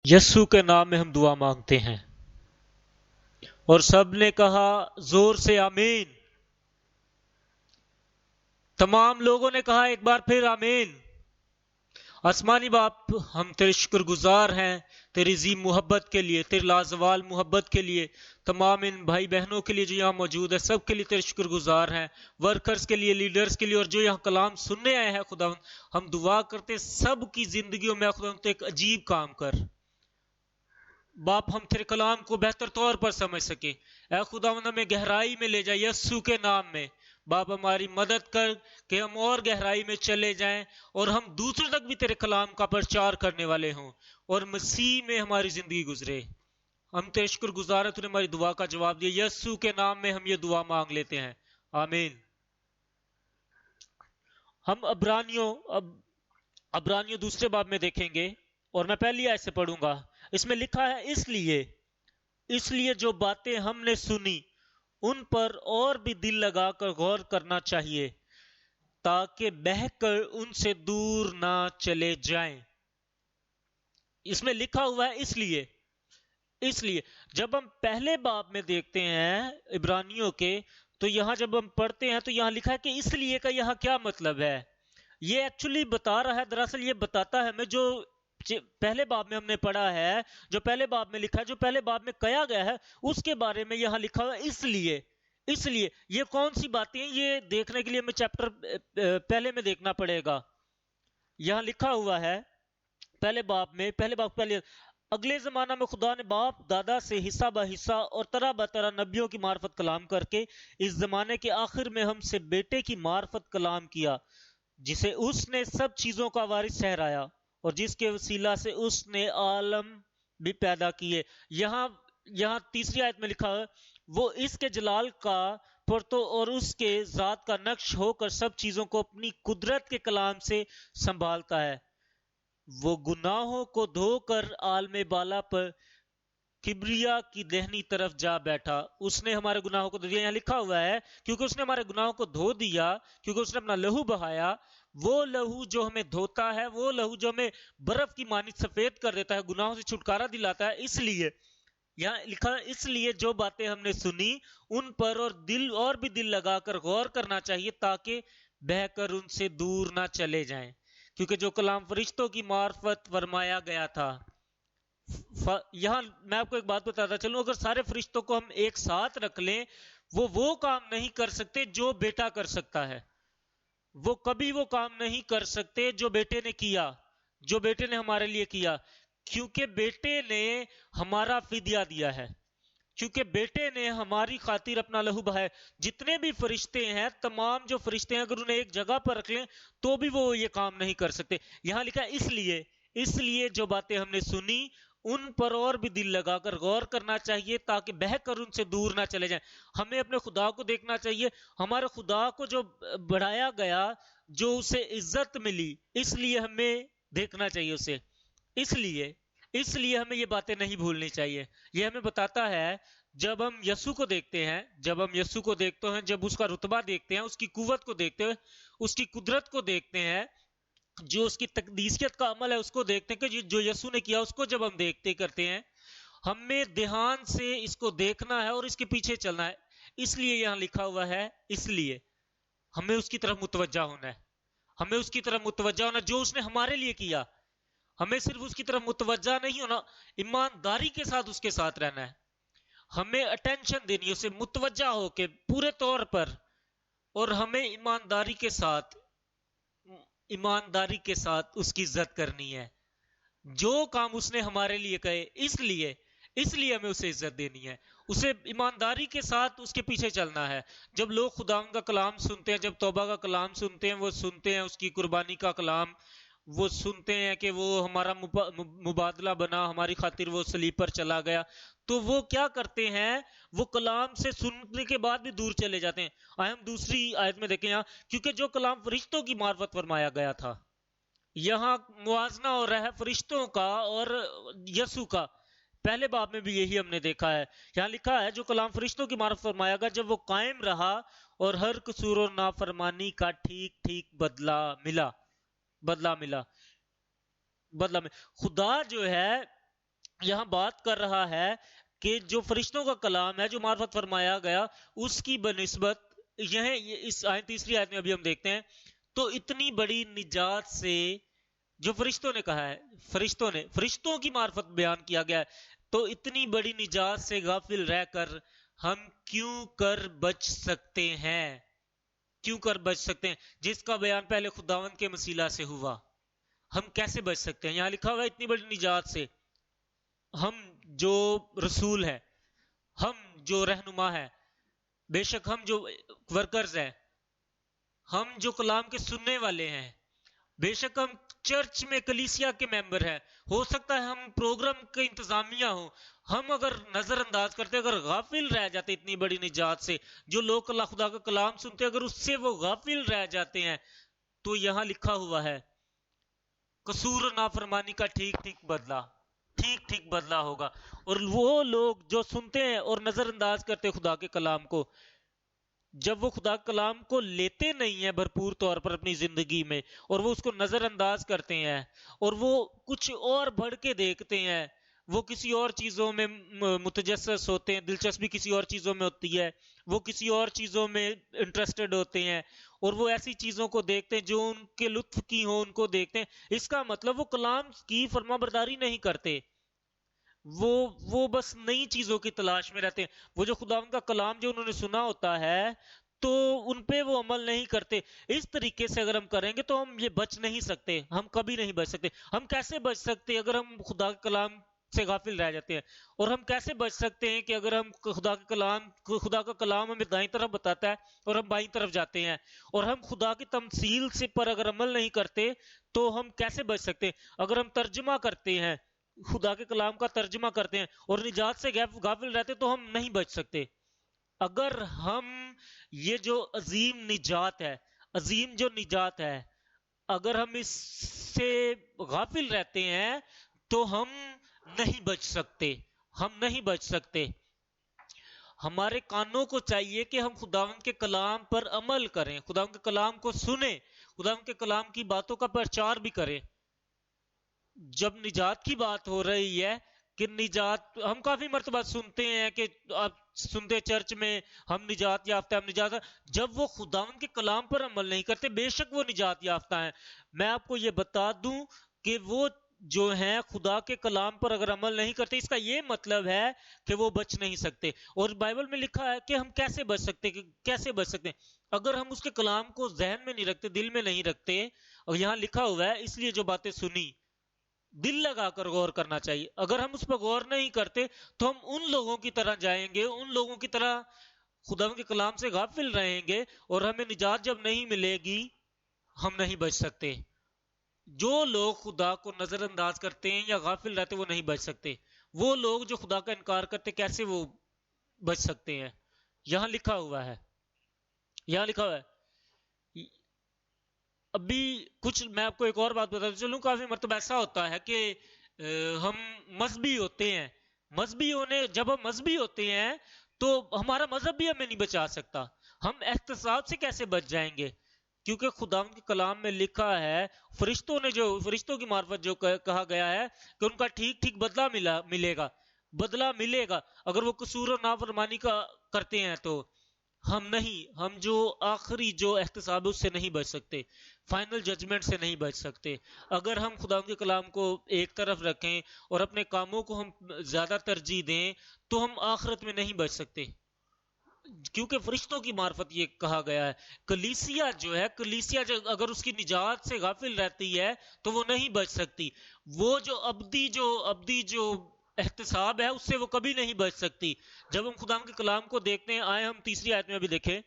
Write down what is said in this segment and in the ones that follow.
یسوع کے نام میں ہم دعا مانگتے ہیں۔ اور سب نے کہا زور سے آمین۔ تمام لوگوں نے کہا ایک بار پھر آمین۔ آسمانی باپ، ہم تیرے شکر گزار ہیں تیری عظیم محبت کے لیے، تیری لازوال محبت کے لیے، تمام ان بھائی بہنوں کے لیے جو یہاں موجود ہے، سب کے لیے تیرے شکر گزار ہیں، ورکرز کے لیے، لیڈرز کے لیے، اور جو یہاں کلام سننے آئے ہیں خداوند، ہم دعا کرتے سب کی زندگیوں میں خداوند تو ایک عجیب کام کر باپ، ہم تیرے کلام کو بہتر طور پر سمجھ سکیں۔ اے خداوند ہمیں گہرائی میں لے جائے یسوع کے نام میں۔ باپ ہماری مدد کر کہ ہم اور گہرائی میں چلے جائیں اور ہم دوسروں تک بھی تیرے کلام کا پرچار کرنے والے ہوں اور مسیح میں ہماری زندگی گزرے۔ ہم تیرے شکر گزار ہیں، تو نے ہماری دعا کا جواب دیا۔ یسوع کے نام میں ہم یہ دعا مانگ لیتے ہیں، آمین۔ ہم عبرانیوں دوسرے باب میں دیکھیں گے اور میں پہلی آیت سے پڑھوں گا۔ اس میں لکھا ہے، اس لیے جو باتیں ہم نے سنی ان پر اور بھی دل لگا کر غور کرنا چاہیے تاکہ بہہ کر ان سے دور نہ چلے جائیں۔ اس میں لکھا ہوا ہے اس لیے جب ہم پہلے باب میں دیکھتے ہیں عبرانیوں کے، تو یہاں جب ہم پڑھتے ہیں تو یہاں لکھا ہے کہ اس لیے کا یہاں کیا مطلب ہے۔ یہ ایکچولی بتا رہا ہے، دراصل یہ بتاتا ہے ہمیں جو پہلے باب میں ہم نے پڑھا ہے، جو پہلے باب میں لکھا ہے، جو پہلے باب میں کہا گیا ہے، اس کے بارے میں یہاں لکھا ہوا ہے اس لیے یہ کون سی باتیں ہیں، یہ دیکھنے کے لیے ہمیں چیپٹر پہلے میں دیکھنا پڑے گا۔ یہاں لکھا ہوا ہے پہلے باپ اگلے زمانہ میں خدا نے باپ دادا سے حصہ بہ حصہ اور طرح بطرح نبیوں کی معرفت کلام کر کے اس زمانے کے آخر میں ہم سے بیٹے کی معرفت کلام کیا، جسے اس نے سب چیزوں کا وارث ٹھہرایا اور جس کے وسیلہ سے اس نے عالم بھی پیدا کیے۔ یہاں تیسری آیت میں لکھا ہے، وہ اس کے جلال کا پرتو اور اس کے ذات کا نقش ہو کر سب چیزوں کو اپنی قدرت کے کلام سے سنبھالتا ہے۔ وہ گناہوں کو دھو کر عالم بالا پر کبریا کی دہنی طرف جا بیٹھا۔ اس نے ہمارے گناہوں کو دھو دیا، یہاں لکھا ہوا ہے کیونکہ اس نے ہمارے گناہوں کو دھو دیا، کیونکہ اس نے اپنا لہو بہایا، وہ لہو جو ہمیں دھوتا ہے، وہ لہو جو ہمیں برف کی مانند سفید کر دیتا ہے، گناہوں سے چھٹکارا دلاتا ہے۔ اس لیے یہاں لکھا ہے، اس لیے جو باتیں ہم نے سنی ان پر اور بھی دل لگا کر غور کرنا چاہیے تاکہ بہہ کر ان سے دور نہ چلے جائیں، کیونکہ جو کلام فرشتوں کی معرفت فرمایا گیا تھا۔ یہاں میں آپ کو ایک بات بتاتا چلوں، اگر سارے فرشتوں کو ہم ایک ساتھ رکھ لیں، وہ کام نہیں کر سکتے جو بیٹا کر سکتا ہے۔ وہ کبھی وہ کام نہیں کر سکتے جو بیٹے نے کیا، جو بیٹے نے ہمارے لیے کیا، کیونکہ بیٹے نے ہمارا فدیہ دیا ہے، کیونکہ بیٹے نے ہماری خاطر اپنا لہو بہایا۔ جتنے بھی فرشتے ہیں، تمام جو فرشتے ہیں، اگر انہیں ایک جگہ پر رکھ لیں تو بھی وہ یہ کام نہیں کر سکتے۔ یہاں لکھا ہے اس لیے جو باتیں ہم نے سنی ان پر اور بھی دل لگا کر غور کرنا چاہیے تاکہ بہہ کر ان سے دور نہ چلے جائیں۔ ہمیں اپنے خدا کو دیکھنا چاہیے، ہمارے خدا کو جو بڑھایا گیا، جو اسے عزت ملی، اس لیے ہمیں دیکھنا چاہیے اسے۔ اس لیے ہمیں یہ باتیں نہیں بھولنی چاہیے۔ یہ ہمیں بتاتا ہے جب ہم یسوع کو دیکھتے ہیں، جب اس کا رتبہ دیکھتے ہیں، اس کی قوت کو دیکھتے ہیں، اس کی قدرت کو دیکھتے ہیں، جو اس کی تقدیسیت کا عمل ہے اس کو دیکھتے ہیں، کہ جو یسوع نے کیا اس کو جب ہم کرتے ہیں، ہمیں دھیان سے اس کو دیکھنا ہے اور اس کے پیچھے چلنا ہے۔ اس لیے یہاں لکھا ہوا ہے، اس لیے ہمیں اس کی طرف متوجہ ہونا ہے، جو اس نے ہمارے لیے کیا۔ ہمیں صرف اس کی طرف متوجہ نہیں ہونا، ایمانداری کے ساتھ اس کے ساتھ رہنا ہے۔ ہمیں اٹینشن دینی ہے اسے، متوجہ ہو کے پورے طور پر، اور ہمیں ایمانداری کے ساتھ اس کی عزت کرنی ہے۔ جو کام اس نے ہمارے لیے کہے، اس لیے ہمیں اسے عزت دینی ہے، اسے ایمانداری کے ساتھ اس کے پیچھے چلنا ہے۔ جب لوگ خداوند کا کلام سنتے ہیں، جب توبہ کا کلام سنتے ہیں، وہ سنتے ہیں اس کی قربانی کا کلام، وہ سنتے ہیں کہ وہ ہمارا مبادلہ بنا، ہماری خاطر وہ صلیب پر چلا گیا، تو وہ کیا کرتے ہیں؟ وہ کلام سے سننے کے بعد بھی دور چلے جاتے ہیں۔ ہم دوسری آیت میں دیکھیں، یہاں کیونکہ جو کلام فرشتوں کی معرفت فرمایا گیا تھا، یہاں موازنہ ہو رہا ہے فرشتوں کا اور یسوع کا۔ پہلے باب میں بھی یہی ہم نے دیکھا ہے، یہاں لکھا ہے جو کلام فرشتوں کی معرفت فرمایا گیا، جب وہ قائم رہا اور ہر قصور اور نافرمانی کا ٹھیک بدلہ ملا۔ خدا جو ہے یہاں بات کر رہا ہے کہ جو فرشتوں کا کلام ہے جو معرفت فرمایا گیا اس کی بنسبت اس تیسری آیت میں ابھی ہم دیکھتے ہیں تو اتنی بڑی نجات سے جو فرشتوں نے کہا ہے، فرشتوں کی معرفت بیان کیا گیا ہے، تو اتنی بڑی نجات سے غافل رہ کر ہم کیوں کر بچ سکتے ہیں؟ جس کا بیان پہلے خداوند کے وسیلہ سے ہوا، ہم کیسے بچ سکتے ہیں؟ یہاں لکھا ہوا ہے اتنی بڑی نجات سے ہم جو رسول ہے، ہم جو رہنما ہے، بے شک ہم جو ورکرز ہیں، ہم جو کلام کے سننے والے ہیں، بے شک ہم چرچ میں کلیسیا کے ممبر ہیں، ہو سکتا ہے ہم پروگرام کے انتظامیہ ہوں، ہم اگر نظر انداز کرتے، اگر غافل رہ جاتے اتنی بڑی نجات سے، جو لوگ اللہ خدا کا کلام سنتے اگر اس سے وہ غافل رہ جاتے ہیں، تو یہاں لکھا ہوا ہے قصور و نافرمانی کا ٹھیک ٹھیک بدلہ ہوگا۔ اور وہ لوگ جو سنتے ہیں اور نظر انداز کرتے خدا کے کلام کو، جب وہ خدا کلام کو لیتے نہیں ہیں بھرپور طور پر اپنی زندگی میں، اور وہ اس کو نظر انداز کرتے ہیں اور وہ کچھ اور بڑھ کے دیکھتے ہیں، وہ کسی اور چیزوں میں متجسس ہوتے ہیں، دلچسپی کسی اور چیزوں میں ہوتی ہے، وہ کسی اور چیزوں میں انٹرسٹڈ ہوتے ہیں، اور وہ ایسی چیزوں کو دیکھتے ہیں جو ان کے لطف کی ہوں، ان کو دیکھتے ہیں، اس کا مطلب وہ کلام کی فرما برداری نہیں کرتے، وہ بس نئی چیزوں کی تلاش میں رہتے ہیں، وہ جو خداوند کا کلام جو انہوں نے سنا ہوتا ہے تو ان پہ وہ عمل نہیں کرتے۔ اس طریقے سے اگر ہم کریں گے تو ہم یہ بچ نہیں سکتے، ہم کبھی نہیں بچ سکتے۔ ہم کیسے بچ سکتے اگر ہم خدا کے کلام سے غافل رہ جاتے ہیں؟ اور ہم کیسے بچ سکتے ہیں کہ اگر ہم خدا کا کلام ہمیں دائیں طرف بتاتا ہے اور ہم بائیں طرف جاتے ہیں، اور ہم خدا کی تمثیل سے پر اگر عمل نہیں کرتے تو ہم کیسے بچ سکتے ہیں؟ اگر ہم ترجمہ کرتے ہیں، خدا کے کلام کا ترجمہ کرتے ہیں اور نجات سے غافل رہتے تو ہم نہیں بچ سکتے۔ اگر ہم یہ جو عظیم جو نجات ہے اگر ہم اس سے غافل رہتے ہیں تو ہم نہیں بچ سکتے۔ ہمارے کانوں کو چاہیے کہ ہم خداوند کے کلام پر عمل کریں، خداوند کے کلام کو سنیں، خداوند کے کلام کی باتوں کا پرچار بھی کریں۔ جب نجات کی بات ہو رہی ہے کہ نجات، ہم کافی مرتبہ سنتے ہیں کہ آپ سنتے چرچ میں ہم نجات یافتہ ہیں، جب وہ خداوند کے کلام پر عمل نہیں کرتے بے شک وہ نجات یافتہ ہیں۔ میں آپ کو یہ بتا دوں کہ وہ جو ہیں خدا کے کلام پر اگر عمل نہیں کرتے، اس کا یہ مطلب ہے کہ وہ بچ نہیں سکتے۔ اور بائبل میں لکھا ہے کہ ہم کیسے بچ سکتے ہیں اگر ہم اس کے کلام کو ذہن میں نہیں رکھتے، دل میں نہیں رکھتے۔ اور یہاں لکھا ہوا ہے اس لیے جو باتیں سنی دل لگا کر غور کرنا چاہیے۔ اگر ہم اس پر غور نہیں کرتے تو ہم ان لوگوں کی طرح جائیں گے، ان لوگوں کی طرح خدا کے کلام سے غافل رہیں گے، اور ہمیں نجات جب نہیں ملے گی ہم نہیں بچ سکتے۔ جو لوگ خدا کو نظر انداز کرتے ہیں یا غافل رہتے وہ نہیں بچ سکتے۔ وہ لوگ جو خدا کا انکار کرتے کیسے وہ بچ سکتے ہیں؟ یہاں لکھا ہوا ہے ابھی کچھ میں آپ کو ایک اور بات بتاتا چلوں، کافی مرتبہ ایسا ہوتا ہے کہ ہم مذہبی ہوتے ہیں، جب ہم مذہبی ہوتے ہیں تو ہمارا مذہب بھی ہمیں نہیں بچا سکتا۔ ہم احتساب سے کیسے بچ جائیں گے؟ کیونکہ خداوند کے کلام میں لکھا ہے، فرشتوں کی معرفت جو کہا گیا ہے کہ ان کا ٹھیک بدلہ ملے گا اگر وہ قصور و نافرمانی کا کرتے ہیں تو ہم جو آخری جو احتساب اس سے نہیں بچ سکتے، فائنل ججمنٹ سے نہیں بچ سکتے۔ اگر ہم خدا کے کلام کو ایک طرف رکھیں اور اپنے کاموں کو ہم زیادہ ترجیح دیں تو ہم آخرت میں نہیں بچ سکتے، کیونکہ فرشتوں کی معرفت یہ کہا گیا ہے۔ کلیسیا اگر اس کی نجات سے غافل رہتی ہے تو وہ نہیں بچ سکتی۔ وہ جو ابدی جو احتساب ہے اس سے وہ کبھی نہیں بچ سکتی۔ جب ہم خدا کے کلام کو دیکھتے ہیں، آئے ہم تیسری آیت میں ابھی دیکھیں،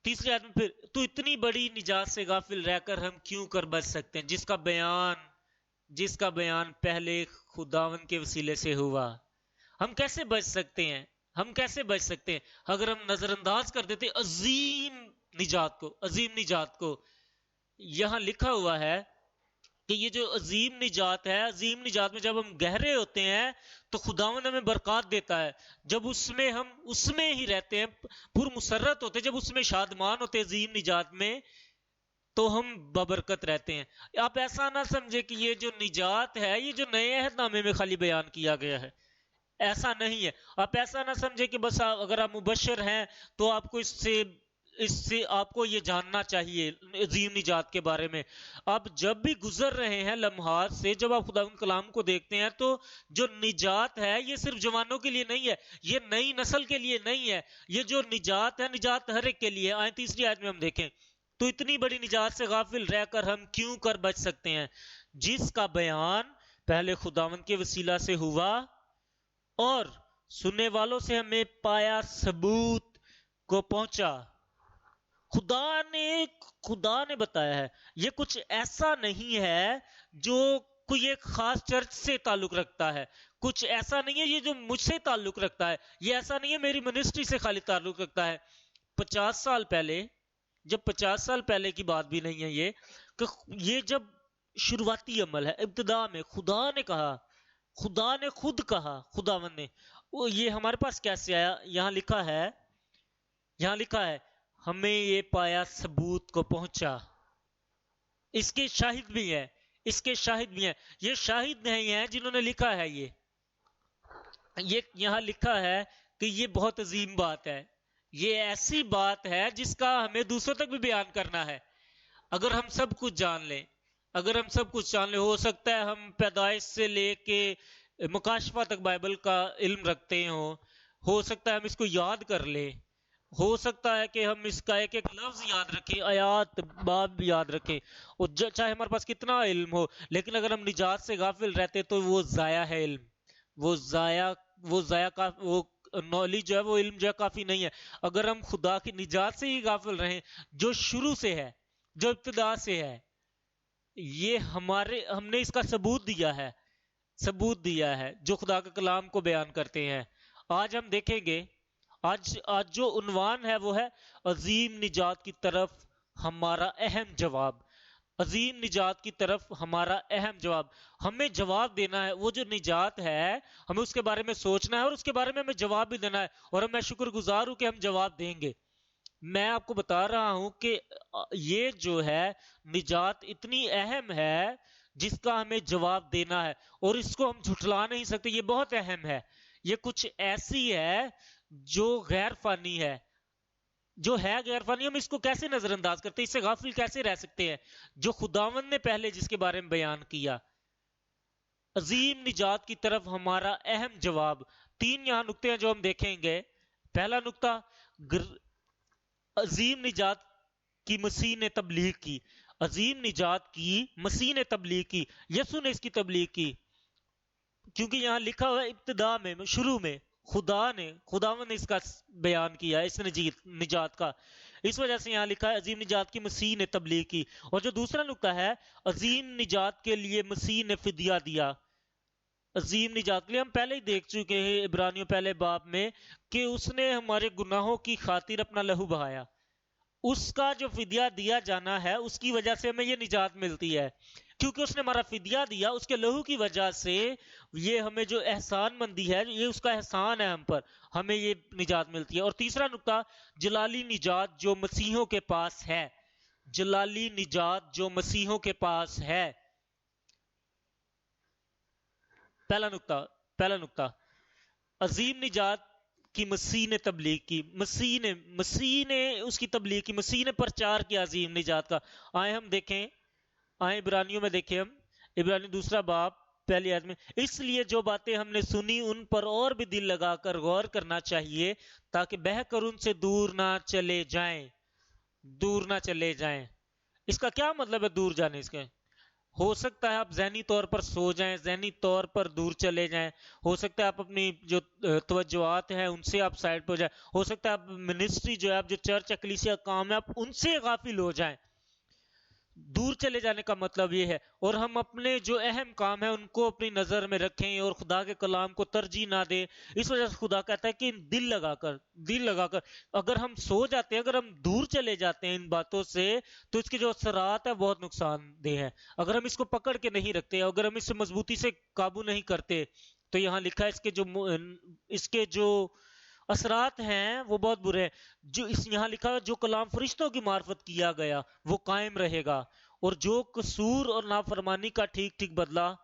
تیسری آیت میں پھر تو اتنی بڑی نجات سے غافل رہ کر ہم کیوں کر بچ سکتے ہیں، جس کا بیان پہلے خداوند کے وسیلے سے ہوا۔ ہم کیسے بچ سکتے ہیں اگر ہم نظر انداز کر دیتے عظیم نجات کو۔ یہاں لکھا ہوا ہے کہ یہ جو عظیم نجات ہے، عظیم نجات میں جب ہم گہرے ہوتے ہیں تو خداوند ہمیں برکات دیتا ہے۔ جب ہم اس میں ہی رہتے ہیں، پر مسرت ہوتے، جب اس میں شادمان ہوتے عظیم نجات میں، تو ہم ببرکت رہتے ہیں. آپ ایسا نہ سمجھے کہ یہ جو نجات ہے یہ جو نئے عہد نامے میں خالی بیان کیا گیا ہے، ایسا نہیں ہے. آپ ایسا نہ سمجھے کہ بس اگر آپ مبشر ہیں تو آپ کو اس سے آپ کو یہ جاننا چاہیے عظیم نجات کے بارے میں. آپ جب بھی گزر رہے ہیں لمحات سے، جب آپ خدا ان کلام کو دیکھتے ہیں، تو جو نجات ہے یہ صرف جوانوں کے لیے نہیں ہے، یہ نئی نسل کے لیے نہیں ہے. یہ جو نجات ہے، نجات ہر ایک کے لیے. آئے تیسری آیت میں ہم دیکھیں تو اتنی بڑی نجات سے غافل رہ کر ہم کیوں کر بچ سکتے ہیں، جس کا بیان پہلے خداوند کے وسیلہ سے ہوا اور سننے والوں سے ہمیں پایا ثبوت کو پہنچا. خدا نے بتایا ہے. یہ کچھ ایسا نہیں ہے جو کوئی ایک خاص چرچ سے تعلق رکھتا ہے، کچھ ایسا نہیں ہے یہ جو مجھ سے تعلق رکھتا ہے، یہ ایسا نہیں ہے میری منسٹری سے خالی تعلق رکھتا ہے. 50 سال پہلے، جب 50 سال پہلے کی بات بھی نہیں ہے یہ، کہ یہ جب شروعاتی عمل ہے، ابتدا میں خدا نے کہا، خدا نے خود کہا، خداوند نے. یہ ہمارے پاس کیسے آیا؟ یہاں لکھا ہے ہمیں یہ پایا ثبوت کو پہنچا. اس کے شاہد بھی ہیں، یہ شاہد نہیں ہیں جنہوں نے لکھا ہے. یہ یہاں لکھا ہے کہ یہ بہت عظیم بات ہے، یہ ایسی بات ہے جس کا ہمیں دوسروں تک بھی بیان کرنا ہے. اگر ہم سب کچھ جان لیں، ہو سکتا ہے ہم پیدائش سے لے کے مکاشفہ تک بائبل کا علم رکھتے ہو سکتا ہے ہم اس کو یاد کر لیں، ہو سکتا ہے کہ ہم اس کا ایک ایک لفظ یاد رکھیں، آیات باب یاد رکھیں، اور چاہے ہمارے پاس کتنا علم ہو، لیکن اگر ہم نجات سے غافل رہتے تو وہ ضائع ہے. علم وہ نالج جو ہے، وہ علم جو ہے کافی نہیں ہے. اگر ہم خدا کی نجات سے ہی غافل رہیں جو شروع سے ہے، جو ابتدا سے ہے، یہ ہم نے اس کا ثبوت دیا ہے جو خدا کے کلام کو بیان کرتے ہیں. آج ہم دیکھیں گے، آج جو عنوان ہے وہ ہے عظیم نجات کی طرف ہمارا اہم جواب. عظیم نجات کی طرف ہمارا اہم جواب. ہمیں جواب دینا ہے. وہ جو نجات ہے ہمیں اس کے بارے میں سوچنا ہے اور اس کے بارے میں ہمیں جواب بھی دینا ہے، اور میں شکر گزار ہوں کہ ہم جواب دیں گے. میں آپ کو بتا رہا ہوں کہ یہ جو ہے نجات اتنی اہم ہے جس کا ہمیں جواب دینا ہے، اور اس کو ہم جھٹلا نہیں سکتے. یہ بہت اہم ہے. یہ کچھ ایسی ہے جو غیر فانی ہے، ہم اس کو کیسے نظر انداز کرتے ہیں، اس سے غافل کیسے رہ سکتے ہیں جو خداوند نے پہلے جس کے بارے میں بیان کیا. عظیم نجات کی طرف ہمارا اہم جواب. 3 یہاں نقطے ہیں جو ہم دیکھیں گے. پہلا نقطہ، عظیم نجات کی مسیح نے تبلیغ کی. عظیم نجات کی مسیح نے تبلیغ کی، یسوع نے اس کی تبلیغ کی، کیونکہ یہاں لکھا ہوا ہے ابتدا میں، شروع میں خداوند نے اس کا بیان کیا، اس نجات کا. اس وجہ سے یہاں لکھا ہے عظیم نجات کی مسیح نے تبلیغ کی. اور جو دوسرا نقطہ ہے، عظیم نجات کے لیے مسیح نے فدیہ دیا. عظیم نجات کے لیے ہم پہلے ہی دیکھ چکے ہیں عبرانیوں پہلے باب میں کہ اس نے ہمارے گناہوں کی خاطر اپنا لہو بہایا. اس کا جو فدیہ دیا جانا ہے اس کی وجہ سے ہمیں یہ نجات ملتی ہے، کیونکہ اس نے ہمارا فدیہ دیا. اس کے لہو کی وجہ سے یہ ہمیں جو احسان مندی ہے، یہ اس کا احسان ہے ہم پر، ہمیں یہ نجات ملتی ہے. اور تیسرا نقطہ، جلالی نجات جو مسیحوں کے پاس ہے. جلالی نجات جو مسیحوں کے پاس ہے. پہلا نقطہ، عظیم نجات کی مسیح نے تبلیغ کی. مسیح نے اس کی تبلیغ کی، مسیح نے پرچار کیا عظیم نجات کا. آئے عبرانیوں میں دیکھیں ہم، عبرانی 2 باب پہلی آیت میں، اس لیے جو باتیں ہم نے سنی ان پر اور بھی دل لگا کر غور کرنا چاہیے تاکہ بہہ کر ان سے دور نہ چلے جائیں. اس کا کیا مطلب ہے دور جانے؟ اس کے ہو سکتا ہے آپ ذہنی طور پر سو جائیں، ذہنی طور پر دور چلے جائیں، ہو سکتا ہے آپ اپنی جو توجہات ہیں ان سے آپ سائڈ پہ ہو جائیں، ہو سکتا ہے آپ منسٹری جو ہے، آپ جو چرچ اکلیسیا کام ہے، آپ ان سے غافل ہو جائیں. دور چلے جانے کا مطلب یہ ہے. اور ہم اپنے جو اہم کام ہیں ان کو اپنی نظر میں رکھیں اور خدا کے کلام کو ترجیح نہ دیں. اس وجہ سے خدا کہتا ہے کہ دل لگا کر اگر ہم سو جاتے ہیں، اگر ہم دور چلے جاتے ہیں ان باتوں سے، تو اس کے جو اثرات ہیں بہت نقصان دہ ہیں. اگر ہم اس کو پکڑ کے نہیں رکھتے، اگر ہم اس سے مضبوطی سے قابو نہیں کرتے، تو یہاں لکھا ہے اس کے جو اثرات ہیں وہ بہت برے ہیں. جو اس یہاں لکھا ہے جو کلام فرشتوں کی معرفت کیا گیا وہ قائم رہے گا، اور جو قصور اور نافرمانی کا ٹھیک ٹھیک بدلہ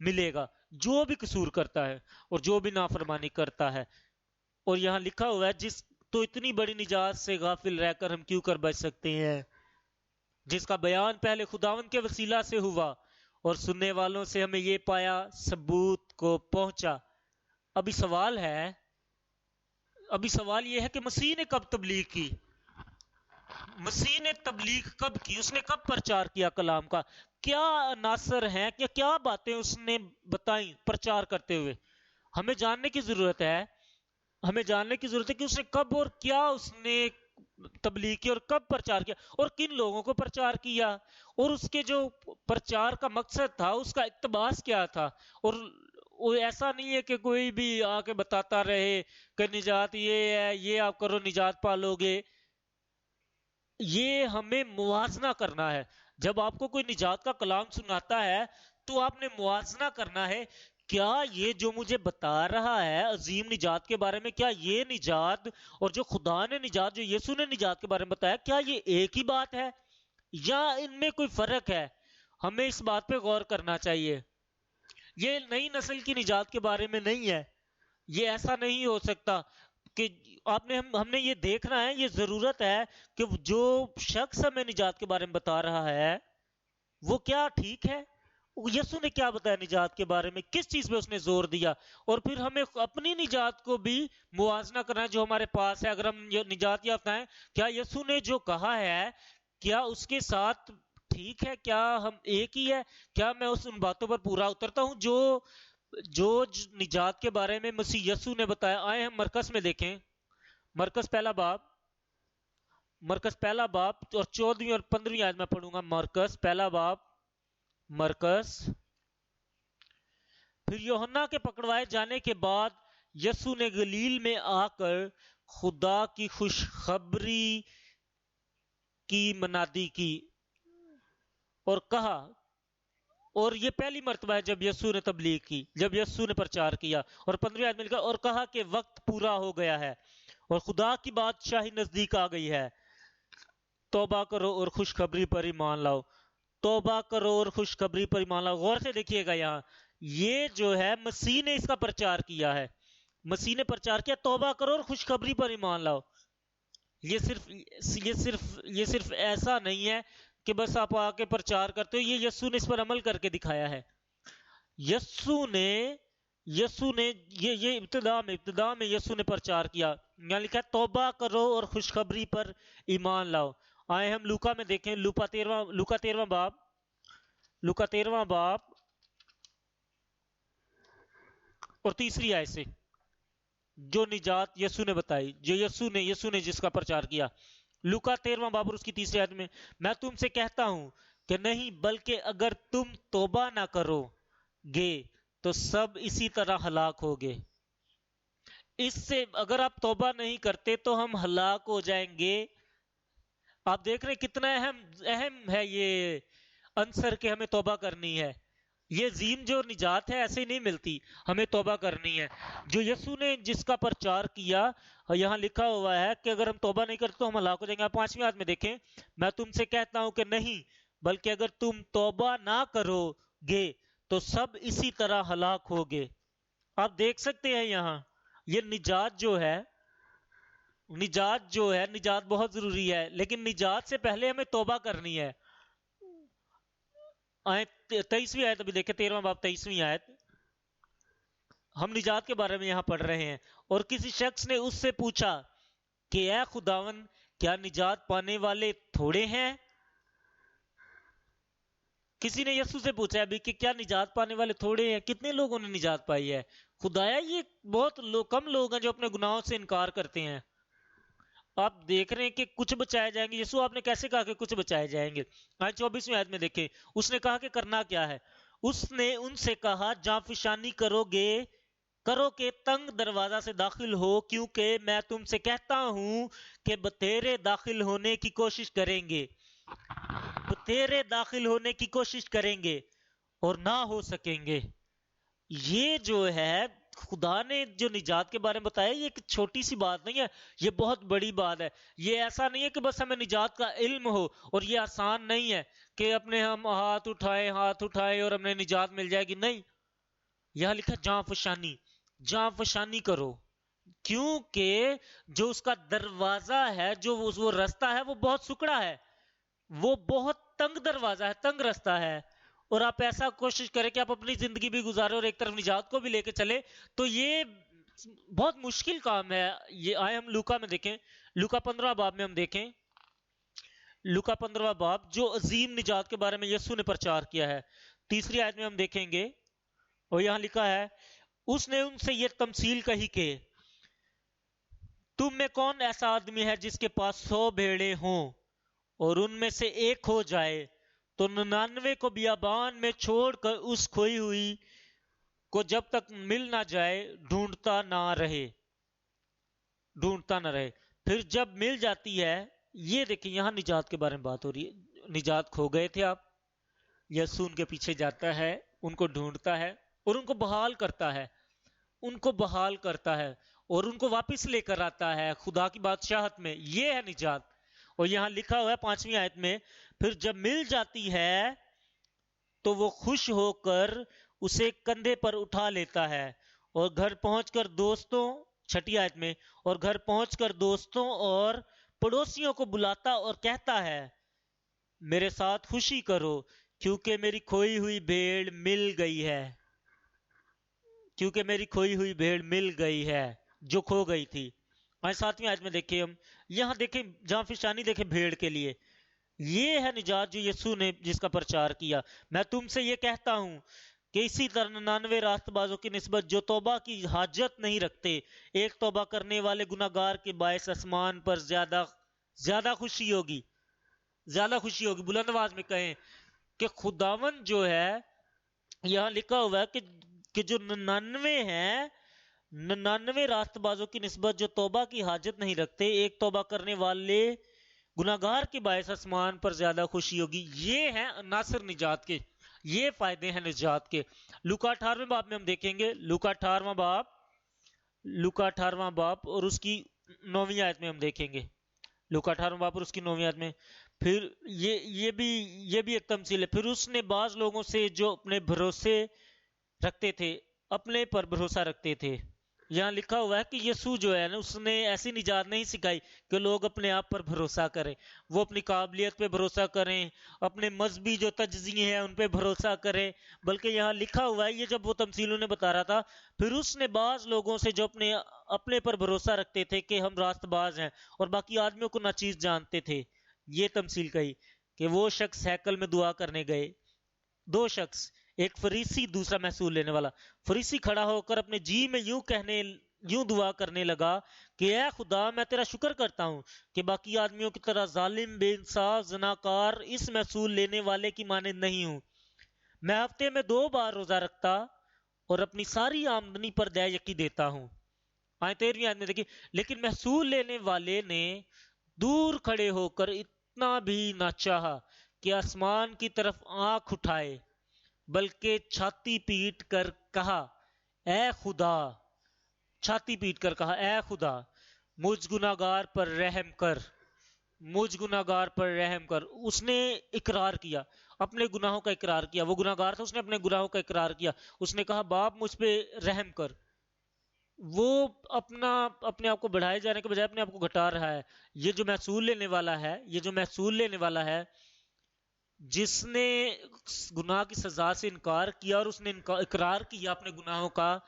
ملے گا. جو بھی قصور کرتا ہے اور جو بھی نافرمانی کرتا ہے. اور یہاں لکھا ہوا ہے جس تو اتنی بڑی نجات سے غافل رہ کر ہم کیوں کر بچ سکتے ہیں، جس کا بیان پہلے خداوند کے وسیلہ سے ہوا اور سننے والوں سے ہمیں یہ پایا ثبوت کو پہنچا. ابھی سوال یہ ہے کہ مسیح نے کب تبلیغ کی؟ مسیح نے تبلیغ کب کی؟ اس نے کب پرچار کیا کلام کا؟ کیا عناصر ہیں، کیا باتیں اس نے بتائیں پرچار کرتے ہوئے؟ ہمیں جاننے کی ضرورت ہے کہ اس نے کب اور کیا اس نے تبلیغ کی اور کب پرچار کیا اور کن لوگوں کو پرچار کیا، اور اس کے جو پرچار کا مقصد تھا اس کا اقتباس کیا تھا. اور وہ ایسا نہیں ہے کہ کوئی بھی آ کے بتاتا رہے کہ نجات یہ ہے، یہ آپ کرو نجات پالو گے. یہ ہمیں موازنہ کرنا ہے. جب آپ کو کوئی نجات کا کلام سناتا ہے تو آپ نے موازنہ کرنا ہے، کیا یہ جو مجھے بتا رہا ہے عظیم نجات کے بارے میں، کیا یہ نجات اور جو خدا نے نجات، جو یسوع نے نجات کے بارے میں بتایا، کیا یہ ایک ہی بات ہے یا ان میں کوئی فرق ہے؟ ہمیں اس بات پہ غور کرنا چاہیے. یہ نئی نسل کی نجات کے بارے میں نہیں ہے. یہ ایسا نہیں ہو سکتا کہ ہم نے یہ دیکھنا ہے، یہ ضرورت ہے کہ جو شخص ہمیں نجات کے بارے میں بتا رہا ہے وہ کیا ٹھیک ہے، یسوع نے کیا بتایا نجات کے بارے میں، کس چیز پہ اس نے زور دیا. اور پھر ہمیں اپنی نجات کو بھی موازنہ کرنا ہے جو ہمارے پاس ہے. اگر ہم نجات یافتہ ہیں، کیا یسوع نے جو کہا ہے کیا اس کے ساتھ ٹھیک ہے، کیا ہم ایک ہی ہے، کیا میں ان باتوں پر پورا اترتا ہوں جو نجات کے بارے میں مسیح یسوع نے بتایا. آئے ہم مرکز میں دیکھیں، مرکز پہلا باب اور 14ویں اور 15ویں آیت میں پڑھوں گا. مرکز پہلا باب. پھر یوحنا کے پکڑوائے جانے کے بعد یسوع نے گلیل میں آ کر خدا کی خوشخبری کی منادی کی اور کہا، اور یہ پہلی مرتبہ ہے جب یسوع نے تبلیغ کی، جب یسوع نے پرچار کیا. اور 15ویں آیت میں لکھا اور کہا کہ وقت پورا ہو گیا ہے اور خدا کی بادشاہی نزدیک آ گئی ہے، توبہ کرو اور خوشخبری پر ایمان لاؤ. توبہ کرو اور خوشخبری پر ایمان لاؤ. غور سے دیکھیے گا، یہاں یہ جو ہے مسیح نے اس کا پرچار کیا ہے. مسیح نے پرچار کیا توبہ کرو اور خوشخبری پر ایمان لاؤ. یہ صرف ایسا نہیں ہے کہ بس آپ آ کے پرچار کرتے ہو. یہ یسوع نے اس پر عمل کر کے دکھایا ہے. یسوع نے یہ ابتدا میں یسوع نے پرچار کیا. یہاں لکھا ہے توبہ کرو اور خوشخبری پر ایمان لاؤ. آئے ہم لوکا میں دیکھیں، لوکا 13واں باب اور 3 آیت سے جو نجات یسوع نے بتائی، جو یسوع نے جس کا پرچار کیا. لوکا 13واں باب اور اس کی 3 آیت میں تم سے کہتا ہوں کہ نہیں، بلکہ اگر تم توبہ نہ کرو گے تو سب اسی طرح ہلاک ہوگے. اس سے اگر آپ توبہ نہیں کرتے تو ہم ہلاک ہو جائیں گے. آپ دیکھ رہے کتنا اہم ہے یہ عنصر کہ ہمیں توبہ کرنی ہے. یہ عظیم جو نجات ہے ایسے ہی نہیں ملتی، ہمیں توبہ کرنی ہے. جو یسوع نے جس کا پرچار کیا، یہاں لکھا ہوا ہے کہ اگر ہم توبہ نہیں کرتے تو ہم ہلاک ہو جائیں گے. آپ 5ویں آیت میں دیکھیں، میں تم سے کہتا ہوں کہ نہیں، بلکہ اگر تم توبہ نہ کرو گے تو سب اسی طرح ہلاک ہوگے. آپ دیکھ سکتے ہیں یہاں یہ نجات نجات بہت ضروری ہے، لیکن نجات سے پہلے ہمیں توبہ کرنی ہے. 23ویں آیت ابھی دیکھیں، 13واں باب 23ویں آیت. ہم نجات کے بارے میں یہاں پڑھ رہے ہیں. اور کسی شخص نے اس سے پوچھا کہ اے خداوند، کیا نجات پانے والے تھوڑے ہیں؟ کسی نے یسوع سے پوچھا ابھی کہ کیا نجات پانے والے تھوڑے ہیں؟ کتنے لوگوں نے نجات پائی ہے؟ خدایا یہ بہت کم لوگ ہیں جو اپنے گناہوں سے انکار کرتے ہیں. آپ دیکھ رہے ہیں کہ کچھ بچائے جائیں گے. یسوع آپ نے کیسے کہا کہ کچھ بچائے جائیں گے؟ 24ویں آیت میں دیکھیں، اس نے کہا کہ کرنا کیا ہے. اس نے ان سے کہا جانفشانی کرو کہ تنگ دروازہ سے داخل ہو، کیونکہ میں تم سے کہتا ہوں کہ بتیرے داخل ہونے کی کوشش کریں گے اور نہ ہو سکیں گے. یہ جو ہے خدا نے جو نجات کے بارے میں بتایا یہ ایک چھوٹی سی بات نہیں ہے، یہ بہت بڑی بات ہے۔ یہ ایسا نہیں ہے کہ بس ہمیں نجات کا علم ہو، اور یہ آسان نہیں ہے کہ اپنے ہم ہاتھ اٹھائے اور ہمیں نجات مل جائے گی، نہیں۔ یہاں لکھا جاں فشانی کرو، کیونکہ جو اس کا دروازہ ہے، جو وہ رستہ ہے، وہ بہت سکڑا ہے، وہ بہت تنگ دروازہ ہے، تنگ رستہ ہے، اور آپ ایسا کوشش کریں کہ آپ اپنی زندگی بھی گزارے اور ایک طرف نجات کو بھی لے کے چلے، تو یہ بہت مشکل کام ہے۔ یہ آئے ہم لوکا میں دیکھیں، لوکا 15 باب میں ہم دیکھیں، لوکا 15 باب جو عظیم نجات کے بارے میں یسوع نے پرچار کیا ہے، 3 آیت میں ہم دیکھیں گے، اور یہاں لکھا ہے اس نے ان سے یہ تمثیل کہی کہ تم میں کون ایسا آدمی ہے جس کے پاس 100 بھیڑیں ہوں اور ان میں سے ایک کھو جائے تو 99 کو بیابان میں چھوڑ کر اس کھوئی ہوئی کو جب تک مل نہ جائے ڈھونڈتا نہ رہے۔ پھر جب مل جاتی ہے، یہ دیکھیں یہاں نجات کے بارے میں بات ہو رہی ہے، نجات کھو گئے تھے آپ، یسوع ان کے پیچھے جاتا ہے، ان کو ڈھونڈتا ہے اور ان کو بحال کرتا ہے، اور ان کو واپس لے کر آتا ہے خدا کی بادشاہت میں۔ یہ ہے نجات۔ اور یہاں لکھا ہوا ہے 5ویں آیت میں، پھر جب مل جاتی ہے تو وہ خوش ہو کر اسے کندھے پر اٹھا لیتا ہے اور گھر پہنچ کر دوستوں 6 آیت میں، اور گھر پہنچ کر دوستوں اور پڑوسیوں کو بلاتا اور کہتا ہے میرے ساتھ خوشی کرو کیونکہ میری کھوئی ہوئی بھیڑ مل گئی ہے جو کھو گئی تھی۔ 7ویں آیت میں دیکھیں ہم، یہاں دیکھیں جہاں فشانی دیکھیں بھیڑ کے لیے، یہ ہے نجات جو یسوع نے جس کا پرچار کیا۔ میں تم سے یہ کہتا ہوں کہ اسی طرح 99 راست بازوں کی نسبت جو توبہ کی حاجت نہیں رکھتے، ایک توبہ کرنے والے گناہگار کے باعث آسمان پر زیادہ خوشی ہوگی۔ بلند آواز میں کہیں کہ خداوند جو ہے، یہاں لکھا ہوا ہے کہ جو 99 ہیں، 99 راست بازوں کی نسبت جو توبہ کی حاجت نہیں رکھتے، ایک توبہ کرنے والے گناہگار کے باعث آسمان پر زیادہ خوشی ہوگی۔ یہ ہیں عناصر نجات کے، یہ فائدے ہیں نجات کے۔ لوکا 18 باب میں ہم دیکھیں گے، لوکا 18 باب اور اس کی 9ویں آیت میں ہم دیکھیں گے، لوکا 18 باب اور اس کی 9ویں آیت میں، پھر یہ بھی ایک تمثیل ہے۔ پھر اس نے بعض لوگوں سے جو اپنے پر بھروسہ رکھتے تھے، یہاں لکھا ہوا ہے کہ یسوع جو ہے نا، اس نے ایسی نجات نہیں سکھائی کہ لوگ اپنے آپ پر بھروسہ کریں، وہ اپنی قابلیت پہ بھروسہ کریں، اپنے مذہبی جو تجزیے ہیں ان پہ بھروسہ کریں، بلکہ یہاں لکھا ہوا ہے، یہ جب وہ تمثیل انہیں بتا رہا تھا، پھر اس نے بعض لوگوں سے جو اپنے پر بھروسہ رکھتے تھے کہ ہم راست باز ہیں اور باقی آدمیوں کو ناچیز جانتے تھے، یہ تمثیل کہی کہ وہ شخص ہیکل میں دعا کرنے گئے۔ 2 شخص، ایک فریسی دوسرا محصول لینے والا۔ فریسی کھڑا ہو کر اپنے جی میں یوں دعا کرنے لگا کہ اے خدا، میں تیرا شکر کرتا ہوں کہ باقی آدمیوں کی طرح ظالم، بے انصاف، زناکار، اس محصول لینے والے کی مانند نہیں ہوں۔ میں ہفتے میں 2 بار روزہ رکھتا اور اپنی ساری آمدنی پر دے یقی دیتا ہوں۔ 13ویں آیت میں دیکھیں، لیکن محصول لینے والے نے دور کھڑے ہو کر اتنا بھی نہ چاہا کہ آسمان کی طرف آنکھ اٹھائے، بلکہ چھاتی پیٹ کر کہا اے خدا مجھ گناہگار پر رحم کر۔ اس نے اقرار کیا، اپنے گناہوں کا اقرار کیا، وہ گناہگار تھا، اس نے اپنے گناہوں کا اقرار کیا، اس نے کہا باپ مجھ پہ رحم کر۔ وہ اپنے آپ کو بڑھائے جانے کے بجائے اپنے آپ کو گھٹا رہا ہے۔ یہ جو محصول لینے والا ہے جس نے گناہ کی سزا سے انکار کیا اور اس نے اقرار کیا اپنے گناہوں کا،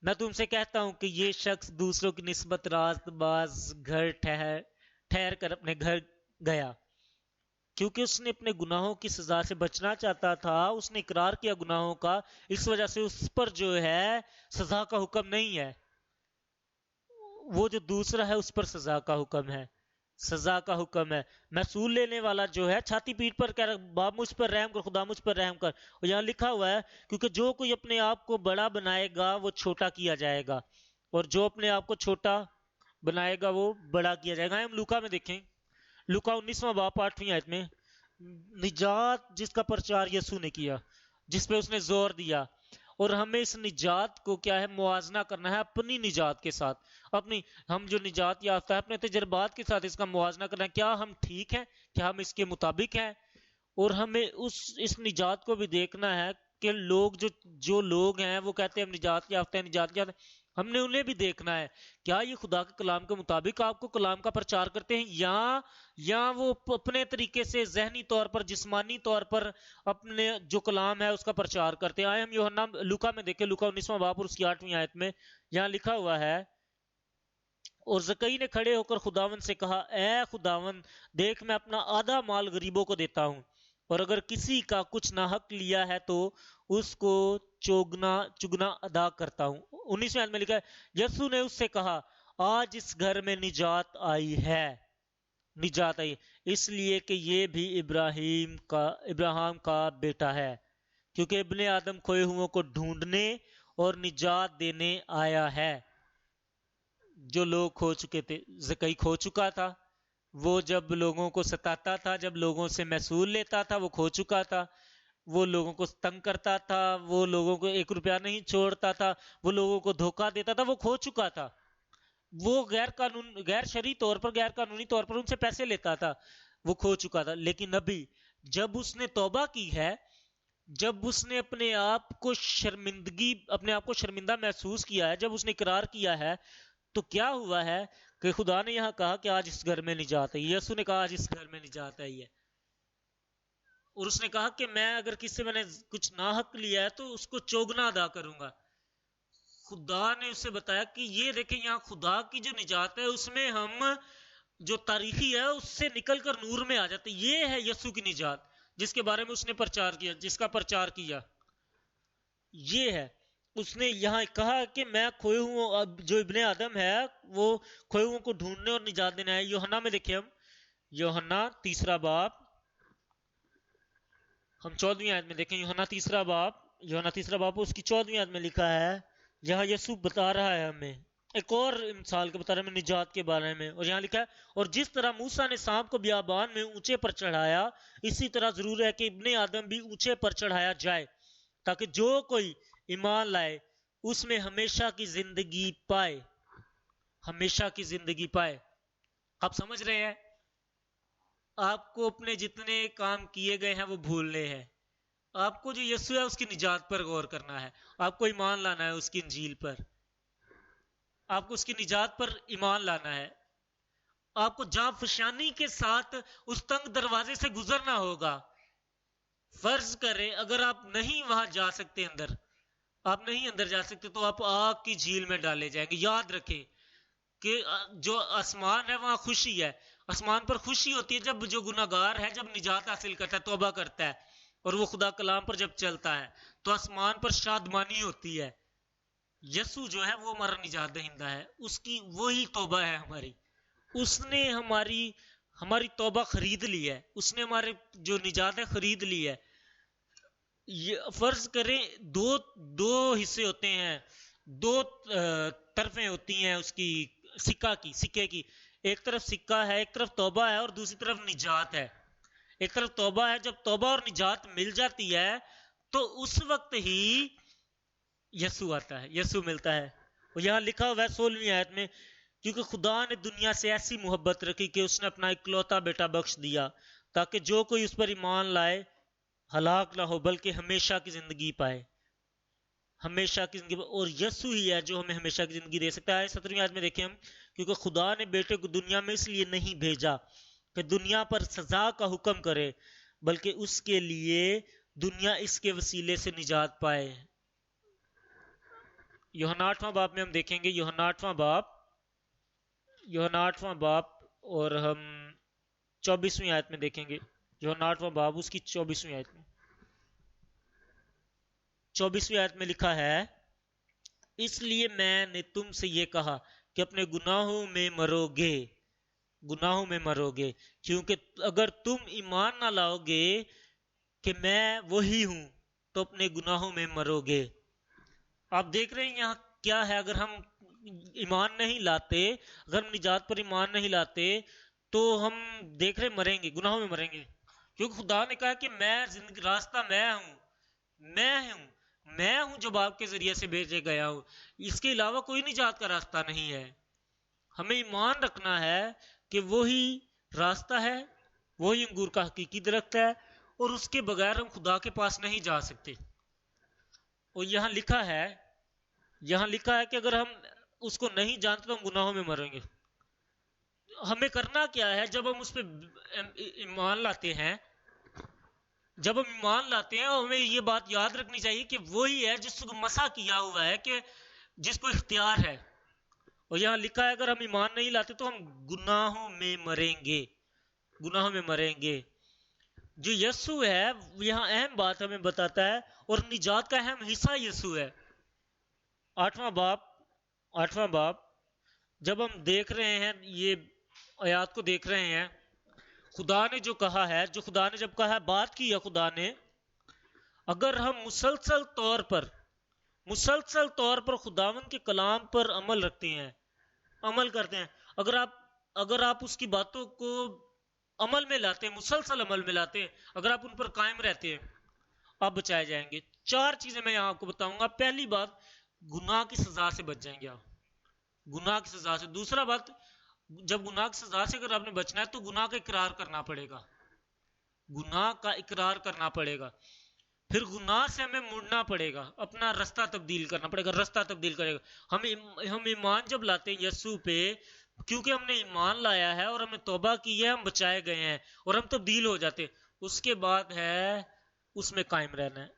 میں تم سے کہتا ہوں کہ یہ شخص دوسروں کی نسبت راست باز گھر ٹھہر کر اپنے گھر گیا، کیونکہ اس نے اپنے گناہوں کی سزا سے بچنا چاہتا تھا، اس نے اقرار کیا گناہوں کا، اس وجہ سے اس پر جو ہے سزا کا حکم نہیں ہے۔ وہ جو دوسرا ہے اس پر سزا کا حکم ہے۔ محصول لینے والا جو ہے چھاتی پیٹ پر کہہ رہا باپ مجھ پر رحم کر، خدا مجھ پر رحم کر، اور یہاں لکھا ہوا ہے کیونکہ جو کوئی اپنے آپ کو بڑا بنائے گا وہ چھوٹا کیا جائے گا، اور جو اپنے آپ کو چھوٹا بنائے گا وہ بڑا کیا جائے گا۔ ہم لوکا میں دیکھیں، لوکا 19واں باب 8ویں آیت میں، نجات جس کا پرچار یسوع نے کیا، جس پہ اس نے زور دیا، اور ہمیں اس نجات کو کیا ہے موازنہ کرنا ہے اپنی نجات کے ساتھ. ہم جو نجات یافتہ ہے اپنے تجربات کے ساتھ اس کا موازنہ کرنا ہے. کیا ہم ٹھیک ہیں؟ کیا ہم اس کے مطابق ہیں؟ اور ہمیں اس نجات کو بھی دیکھنا ہے کہ جو لوگ ہیں وہ کہتے ہیں ہم نجات یافتہ ہیں، نجات یافتہ ہیں. ہم نے انہیں بھی دیکھنا ہے کیا یہ خدا کے کلام کے مطابق آپ کو کلام کا پرچار کرتے ہیں یا وہ اپنے طریقے سے ذہنی طور پر، جسمانی طور پر اپنے جو کلام ہے اس کا پرچار کرتے ہیں. آئے ہم یوحنا لوکا میں دیکھیں، لوکا 19واں باب اور اس کی 8ویں آیت میں یہاں لکھا ہوا ہے، اور زکئی نے کھڑے ہو کر خداوند سے کہا، اے خداوند دیکھ میں اپنا آدھا مال غریبوں کو دیتا ہوں، اور اگر کسی کا کچھ ناحق لیا ہے تو اس کو چگنا ادا کرتا ہوں. 19ویں آیت میں لکھا ہے، یسوع نے اس سے کہا، آج اس گھر میں نجات آئی ہے، اس لیے کہ یہ بھی ابراہیم کا بیٹا ہے، کیونکہ ابن آدم کھوئے ہوئوں کو ڈھونڈنے اور نجات دینے آیا ہے. جو لوگ کھو چکے تھے، زکئی کھو چکا تھا، وہ جب لوگوں کو ستاتا تھا، جب لوگوں سے محصول لیتا تھا، وہ کھو چکا تھا. وہ لوگوں کو تنگ کرتا تھا، وہ لوگوں کو 1 روپیہ نہیں چھوڑتا تھا، وہ لوگوں کو دھوکہ دیتا تھا، وہ کھو چکا تھا. وہ غیر شرعی طور پر، غیر قانونی طور پر ان سے پیسے لیتا تھا، وہ کھو چکا تھا. لیکن ابھی جب اس نے توبہ کی ہے، جب اس نے اپنے آپ کو شرمندہ محسوس کیا ہے، جب اس نے اقرار کیا ہے، تو کیا ہوا ہے کہ خدا نے یہاں کہا کہ آج اس گھر میں نجات ہے. یسوع نے کہا آج اس گھر میں نجات آئی ہے. اور اس نے کہا کہ میں اگر کسی سے میں نے کچھ ناحق لیا ہے تو اس کو چوگنا ادا کروں گا. خدا نے اسے بتایا کہ یہ دیکھیں یہاں خدا کی جو نجات ہے اس میں ہم جو تاریخی ہے اس سے نکل کر نور میں آ جاتے. یہ ہے یسوع کی نجات جس کے بارے میں اس نے پرچار کیا، جس کا پرچار کیا. یہ ہے اس نے یہاں کہا کہ میں کھوئے ہوں، جو ابن آدم ہے وہ کھوئے ہوں کو ڈھونڈنے اور نجات دینا ہے. یوحنا میں دیکھیں، ہم یوحنا 3 باب، ہم 14ویں آیت میں دیکھیں. یوحنا 3 باب اس کی 14ویں آیت میں لکھا ہے، یہاں یسوع بتا رہا ہے ہمیں ایک اور مثال کے بتا رہا ہے ہمیں نجات کے بارے میں. اور یہاں لکھا ہے، اور جس طرح موسیٰ نے سانپ کو بیابان میں اونچے پر چڑھایا، اسی طرح ضرور ہے کہ ابن آدم بھی اونچے پر چڑھایا جائے، تاکہ جو کوئی ایمان لائے اس میں ہمیشہ کی زندگی پائے. ہمیشہ کی زندگی پائے. آپ سمجھ رہے ہیں؟ آپ کو اپنے جتنے کام کیے گئے ہیں وہ بھولنے ہیں. آپ کو جو یسوع ہے اس کی نجات پر غور کرنا ہے. آپ کو ایمان لانا ہے اس کی انجیل پر. آپ کو اس کی نجات پر ایمان لانا ہے. آپ کو جاں فشانی کے ساتھ اس تنگ دروازے سے گزرنا ہوگا. فرض کریں اگر آپ نہیں وہاں جا سکتے، آپ نہیں اندر جا سکتے، تو آپ آگ کی جھیل میں ڈالے جائیں گے. یاد رکھیں کہ جو آسمان ہے وہاں خوشی ہے. آسمان پر خوشی ہوتی ہے جب جو گناہگار ہے جب نجات حاصل کرتا ہے، توبہ کرتا ہے، اور وہ خدا کلام پر جب چلتا ہے تو آسمان پر شادمانی ہوتی ہے. یسوع جو ہے وہ ہمارا نجات دہندہ ہے. اس کی وہی توبہ ہے ہماری. اس نے ہماری توبہ خرید لی ہے. اس نے ہمارے جو نجات ہے خرید لی ہے. فرض کریں دو حصے ہوتے ہیں، 2 طرفیں ہوتی ہیں اس کی سکے کی. ایک طرف سکہ ہے، ایک طرف توبہ ہے اور دوسری طرف نجات ہے. ایک طرف توبہ ہے. جب توبہ اور نجات مل جاتی ہے تو اس وقت ہی یسوع آتا ہے، یسوع ملتا ہے. اور یہاں لکھا ہوا ہے 16ویں آیت میں، کیونکہ خدا نے دنیا سے ایسی محبت رکھی کہ اس نے اپنا اکلوتا بیٹا بخش دیا، تاکہ جو کوئی اس پر ایمان لائے ہلاک نہ ہو بلکہ ہمیشہ کی زندگی پائے. ہمیشہ کی زندگی. اور یسوع ہی ہے جو ہمیں ہمیشہ کی زندگی دے سکتا ہے. 17ویں آیت میں دیکھیں ہم، کیونکہ خدا نے بیٹے کو دنیا میں اس لیے نہیں بھیجا کہ دنیا پر سزا کا حکم کرے، بلکہ اس کے لیے دنیا اس کے وسیلے سے نجات پائے. یوحنا 8واں باب میں ہم دیکھیں گے، یوحنا 8واں باب اور ہم 24ویں آیت میں دیکھیں گے. یوحنا 8واں باب اس کی 24ویں آیت میں 24ویں آیت میں لکھا ہے، اس لیے میں نے تم سے یہ کہا کہ اپنے گناہوں میں مرو گے، کیونکہ اگر تم ایمان نہ لاؤ گے کہ میں وہی ہوں تو اپنے گناہوں میں مرو گے. آپ دیکھ رہے ہیں یہاں کیا ہے، اگر ہم ایمان نہیں لاتے، اگر ہم نجات پر ایمان نہیں لاتے تو ہم دیکھ رہے مریں گے، گناہوں میں مریں گے. کیونکہ خدا نے کہا کہ میں راستہ میں ہوں، میں ہوں جو باپ کے ذریعے سے بھیجے گیا ہوں، اس کے علاوہ کوئی نجات کا راستہ نہیں ہے۔ ہمیں ایمان رکھنا ہے کہ وہی راستہ ہے، وہی انگور کا حقیقی درخت ہے، اور اس کے بغیر ہم خدا کے پاس نہیں جا سکتے۔ اور یہاں لکھا ہے کہ اگر ہم اس کو نہیں جانتے تو ہم گناہوں میں مریں گے۔ ہمیں کرنا کیا ہے؟ جب ہم اس پہ ایمان لاتے ہیں اور ہمیں یہ بات یاد رکھنی چاہیے کہ وہی ہے جس کو مسح کیا ہوا ہے، کہ جس کو اختیار ہے۔ اور یہاں لکھا ہے اگر ہم ایمان نہیں لاتے تو ہم گناہوں میں مریں گے۔ جو یسوع ہے یہاں اہم بات ہمیں بتاتا ہے، اور نجات کا اہم حصہ یسوع ہے۔ 8واں باب جب ہم دیکھ رہے ہیں، یہ آیات کو دیکھ رہے ہیں، خدا نے جو کہا ہے، جب کہا ہے، بات کی ہے خدا نے، اگر ہم مسلسل طور پر خداوند کے کلام پر عمل کرتے ہیں، اگر آپ اس کی باتوں کو عمل میں لاتے ہیں، مسلسل عمل میں لاتے ہیں، اگر آپ ان پر قائم رہتے ہیں، آپ بچائے جائیں گے۔ 4 چیزیں میں یہاں آپ کو بتاؤں گا۔ پہلی بات، گناہ کی سزا سے بچ جائیں گے آپ، گناہ کی سزا سے۔ دوسرا بات، جب گناہ کی سزا سے اگر آپ نے بچنا ہے تو گناہ کا اقرار کرنا پڑے گا، پھر گناہ سے ہمیں مڑنا پڑے گا، اپنا رستہ تبدیل کرنا پڑے گا۔ ہم ایمان جب لاتے ہیں یسوع پہ، کیونکہ ہم نے ایمان لایا ہے اور ہمیں توبہ کی ہے، ہم بچائے گئے ہیں اور ہم تبدیل ہو جاتے ہیں۔ اس کے بعد ہے اس میں قائم رہنا ہے۔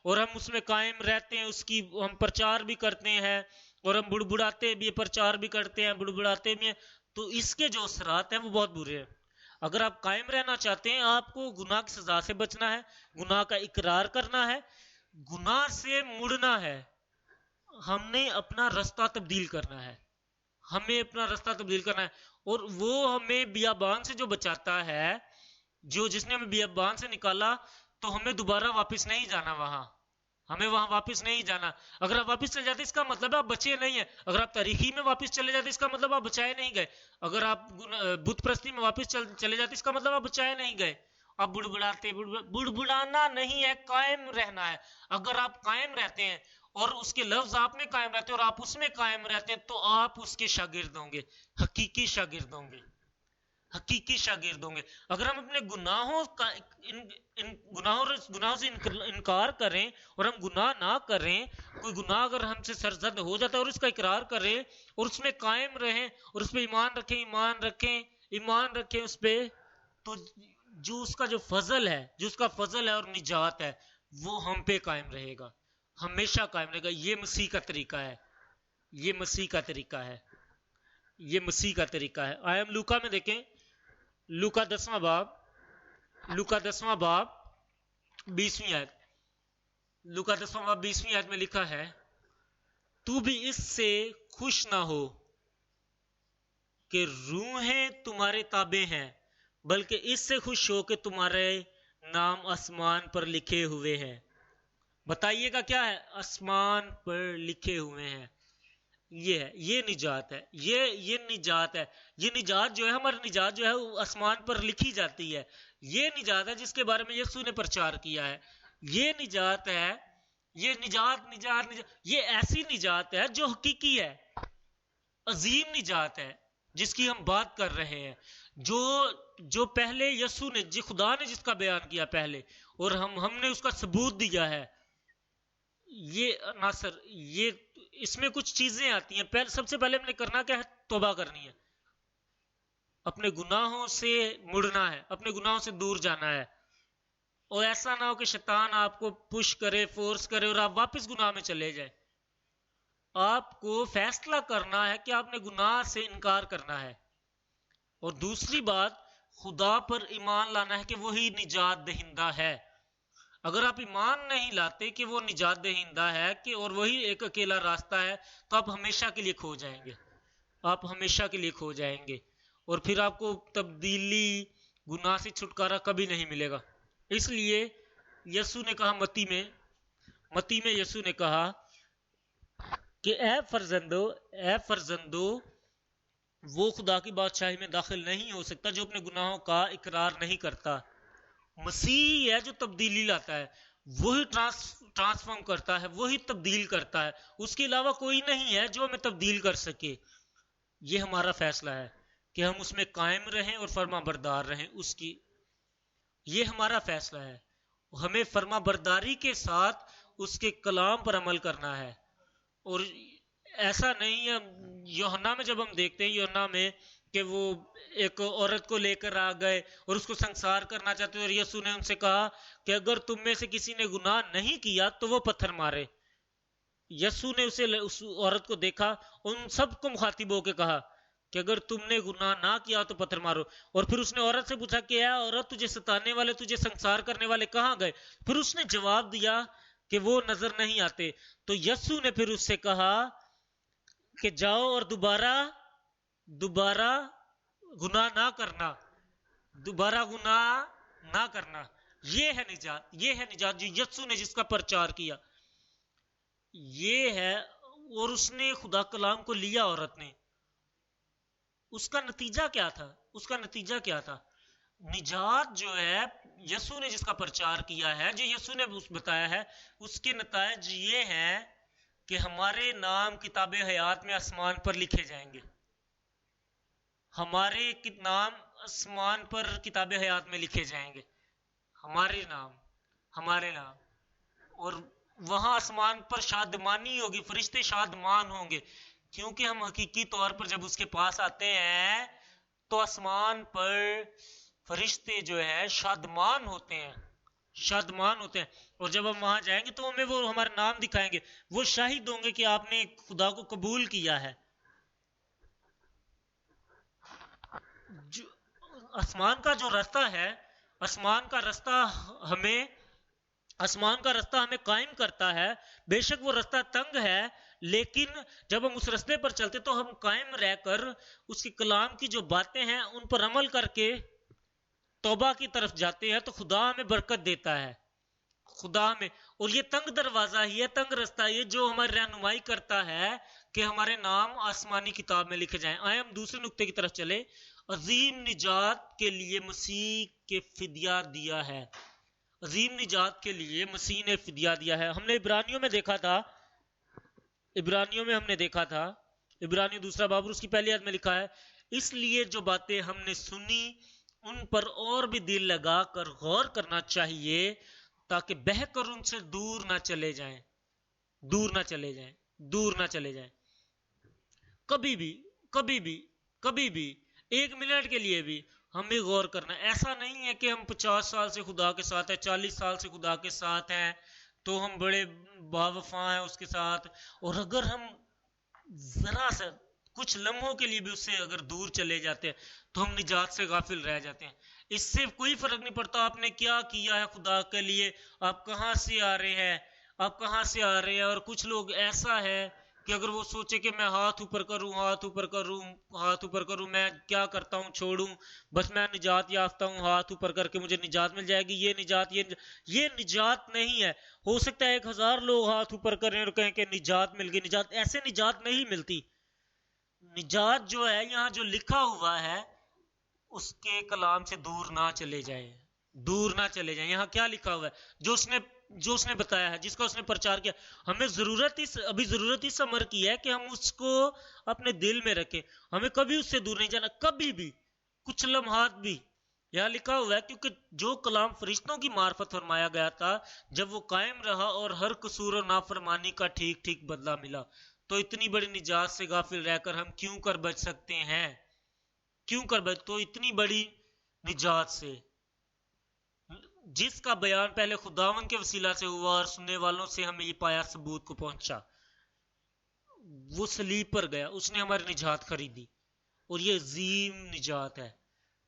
اور ہم اس میں قائم رہتے ہیں، اس کی ہم پرچار بھی کرتے ہیں، اور ہم بڑبڑاتے بھی، پرچار بھی کرتے ہیں، بڑبڑاتے بھی ہیں، تو اس کے جو اثرات ہیں وہ بہت برے ہیں۔ اگر آپ قائم رہنا چاہتے ہیں، آپ کو گناہ کی سزا سے بچنا ہے، گناہ کا اقرار کرنا ہے، گناہ سے مڑنا ہے، ہم نے اپنا رستہ تبدیل کرنا ہے، اور وہ ہمیں بیابان سے جو بچاتا ہے، جس نے ہمیں بیابان سے نکالا، تو ہمیں دوبارہ واپس نہیں جانا، ہمیں وہاں واپس نہیں جانا۔ اگر آپ واپس چلے جاتے اس کا مطلب ہے آپ بچے نہیں ہیں۔ اگر آپ تاریخی میں واپس چلے جاتے اس کا مطلب آپ بچائے نہیں گئے۔ اگر آپ بت پرستی میں واپس چلے جاتے اس کا مطلب آپ بچائے نہیں گئے۔ آپ بڑبڑانا نہیں ہے، قائم رہنا ہے۔ اگر آپ قائم رہتے ہیں اور اس کے لفظ آپ میں قائم رہتے ہیں اور آپ اس میں قائم رہتے ہیں، تو آپ اس کے شاگرد ہوں گے، حقیقی شاگرد ہوں گے۔ اگر ہم اپنے گناہوں سے انکار کریں اور ہم گناہ نہ کریں، کوئی گناہ اگر ہم سے سرزد ہو جاتا ہے اور اس کا اقرار کریں اور اس میں قائم رہیں اور اس پہ ایمان رکھیں اس پہ، تو جو اس کا فضل ہے اور نجات ہے، وہ ہم پہ قائم رہے گا، ہمیشہ قائم رہے گا۔ یہ مسیح کا طریقہ ہے۔ آئے ہم لوکا میں دیکھیں، لوکا 10واں باب 20ویں آیت۔ لوکا 10واں باب 20ویں آیت میں لکھا ہے، تو بھی اس سے خوش نہ ہو کہ روحیں تمہارے تابع ہیں، بلکہ اس سے خوش ہو کہ تمہارے نام آسمان پر لکھے ہوئے ہیں۔ بتائیے گا کیا ہے؟ آسمان پر لکھے ہوئے ہیں۔ یہ نجات ہے، یہ نجات جو ہے، ہماری نجات جو ہے وہ آسمان پر لکھی جاتی ہے۔ یہ نجات ہے جس کے بارے میں یسوع نے پرچار کیا ہے۔ یہ نجات ہے، یہ ایسی نجات ہے جو حقیقی ہے، عظیم نجات ہے جس کی ہم بات کر رہے ہیں، جو پہلے یسوع نے، خدا نے جس کا بیان کیا پہلے، اور ہم نے اس کا ثبوت دیا ہے۔ یہ اس میں کچھ چیزیں آتی ہیں۔ سب سے پہلے ہم نے کرنا کیا ہے؟ توبہ کرنی ہے، اپنے گناہوں سے مڑنا ہے، اپنے گناہوں سے دور جانا ہے، اور ایسا نہ ہو کہ شیطان آپ کو پش کرے، فورس کرے اور آپ واپس گناہ میں چلے جائیں۔ آپ کو فیصلہ کرنا ہے کہ آپ نے گناہ سے انکار کرنا ہے، اور دوسری بات، خدا پر ایمان لانا ہے کہ وہی نجات دہندہ ہے۔ اگر آپ ایمان نہیں لاتے کہ وہ نجات دہندہ ہے اور وہی ایک اکیلا راستہ ہے، تو آپ ہمیشہ کے لیے کھو جائیں گے، اور پھر آپ کو تبدیلی، گناہ سے چھٹکارا کبھی نہیں ملے گا۔ اس لیے یسوع نے کہا، متی میں یسوع نے کہا کہ اے فرزندو، وہ خدا کی بادشاہی میں داخل نہیں ہو سکتا جو اپنے گناہوں کا اقرار نہیں کرتا۔ مسیح ہے جو تبدیلی لاتا ہے، وہی ٹرانسفارم کرتا ہے، وہی تبدیل کرتا ہے، اس کے علاوہ کوئی نہیں ہے جو ہمیں تبدیل کر سکے۔ یہ ہمارا فیصلہ ہے کہ ہم اس میں قائم رہیں اور فرما بردار رہیں اس کی، یہ ہمارا فیصلہ ہے۔ ہمیں فرما برداری کے ساتھ اس کے کلام پر عمل کرنا ہے، اور ایسا نہیں ہے۔ یوحنا میں جب ہم دیکھتے ہیں، یوحنا میں کہ وہ ایک عورت کو لے کر آ گئے اور اس کو سنسار کرنا چاہتے، اور یسوع نے ان سے کہا کہ اگر تم میں سے کسی نے گناہ نہیں کیا تو وہ پتھر مارے۔ یسوع نے اس عورت کو دیکھا، ان سب کو مخاطب ہو کے کہا کہ اگر تم نے گناہ نہ کیا تو پتھر مارو۔ اور پھر اس نے عورت سے پوچھا کہ اے عورت، تجھے ستانے والے، تجھے سنسار کرنے والے کہاں گئے؟ پھر اس نے جواب دیا کہ وہ نظر نہیں آتے۔ تو یسوع نے پھر اس سے کہا کہ جاؤ اور دوبارہ گناہ نہ کرنا، دوبارہ گناہ نہ کرنا۔ یہ ہے نجات، یہ ہے نجات جو یسوع نے جس کا پرچار کیا، یہ ہے۔ اور اس نے خدا کلام کو لیا عورت نے، اس کا نتیجہ کیا تھا؟ اس کا نتیجہ کیا تھا؟ نجات جو ہے یسوع نے جس کا پرچار کیا ہے، جو یسوع نے بتایا ہے، اس کے نتائج یہ ہیں کہ ہمارے نام کتاب حیات میں آسمان پر لکھے جائیں گے، ہمارے نام آسمان پر کتاب حیات میں لکھے جائیں گے، ہمارے نام، اور وہاں آسمان پر شادمانی ہوگی، فرشتے شادمان ہوں گے، کیونکہ ہم حقیقی طور پر جب اس کے پاس آتے ہیں تو آسمان پر فرشتے جو ہے شادمان ہوتے ہیں، اور جب ہم وہاں جائیں گے تو ہمیں وہ ہمارا نام دکھائیں گے، وہ شاہد ہوں گے کہ آپ نے خدا کو قبول کیا ہے۔ آسمان کا جو رستہ ہے، آسمان کا رستہ ہمیں قائم کرتا ہے۔ بے شک وہ رستہ تنگ ہے، لیکن جب ہم اس رستے پر چلتے تو ہم قائم رہ کر اس کے کلام کی جو باتیں ہیں ان پر عمل کر کے توبہ کی طرف جاتے ہیں، تو خدا ہمیں برکت دیتا ہے، خدا ہمیں۔ اور یہ تنگ دروازہ ہی ہے، تنگ رستہ یہ جو ہماری رہنمائی کرتا ہے کہ ہمارے نام آسمانی کتاب میں لکھے جائیں۔ آئے ہم دوسرے نقطے کی طرف چلے۔ عظیم نجات کے لیے مسیح کے فدیہ دیا ہے، عظیم نجات کے لیے مسیح نے فدیہ دیا ہے۔ ہم نے عبرانیوں میں دیکھا تھا، عبرانیوں دوسرا باب اور اس کی پہلی آیت میں لکھا ہے، اس لیے جو باتیں ہم نے سنی ان پر اور بھی دل لگا کر غور کرنا چاہیے، تاکہ بہہ کر ان سے دور نہ چلے جائیں۔ کبھی بھی ایک منٹ کے لیے بھی ہمیں غور کرنا۔ ایسا نہیں ہے کہ ہم 50 سال سے خدا کے ساتھ ہیں، 40 سال سے خدا کے ساتھ ہیں تو ہم بڑے باوفا ہیں اس کے ساتھ، اور اگر ہم ذرا سا کچھ لمحوں کے لیے بھی اس سے اگر دور چلے جاتے ہیں تو ہم نجات سے غافل رہ جاتے ہیں۔ اس سے کوئی فرق نہیں پڑتا آپ نے کیا کیا ہے خدا کے لیے، آپ کہاں سے آ رہے ہیں۔ اور کچھ لوگ ایسا ہے کہ اگر وہ سوچے کہ میں ہاتھ اوپر کروں، میں کیا کرتا ہوں چھوڑوں، بس میں نجات یافتہ ہوں، ہاتھ اوپر کر کے مجھے نجات مل جائے گی، یہ نجات نہیں ہے۔ ہو سکتا ہے 1000 لوگ ہاتھ اوپر کریں اور کہیں کہ نجات مل گئی، ایسے نجات نہیں ملتی۔ نجات جو ہے یہاں جو لکھا ہوا ہے اس کے کلام سے دور نہ چلے جائیں۔ یہاں کیا لکھا ہوا ہے؟ جو اس نے بتایا ہے، جس کا اس نے پرچار کیا۔ ہمیں ابھی ضرورت اس امر کی ہے کہ ہم اس کو اپنے دل میں رکھیں، ہمیں کبھی اس سے دور نہیں جانا، کبھی بھی، کچھ لمحات بھی۔ یہاں لکھا ہوا ہے کیونکہ جو کلام فرشتوں کی معرفت فرمایا گیا تھا، جب وہ قائم رہا اور ہر قصور و نافرمانی کا ٹھیک بدلہ ملا، تو اتنی بڑی نجات سے غافل رہ کر ہم کیوں کر بچ سکتے ہیں؟ تو اتنی بڑی نجات سے جس کا بیان پہلے خداوند کے وسیلہ سے ہوا اور سننے والوں سے ہمیں یہ پایا ثبوت کو پہنچا، وہ صلیب پر گیا، اس نے ہماری نجات خریدی، اور یہ عظیم نجات ہے۔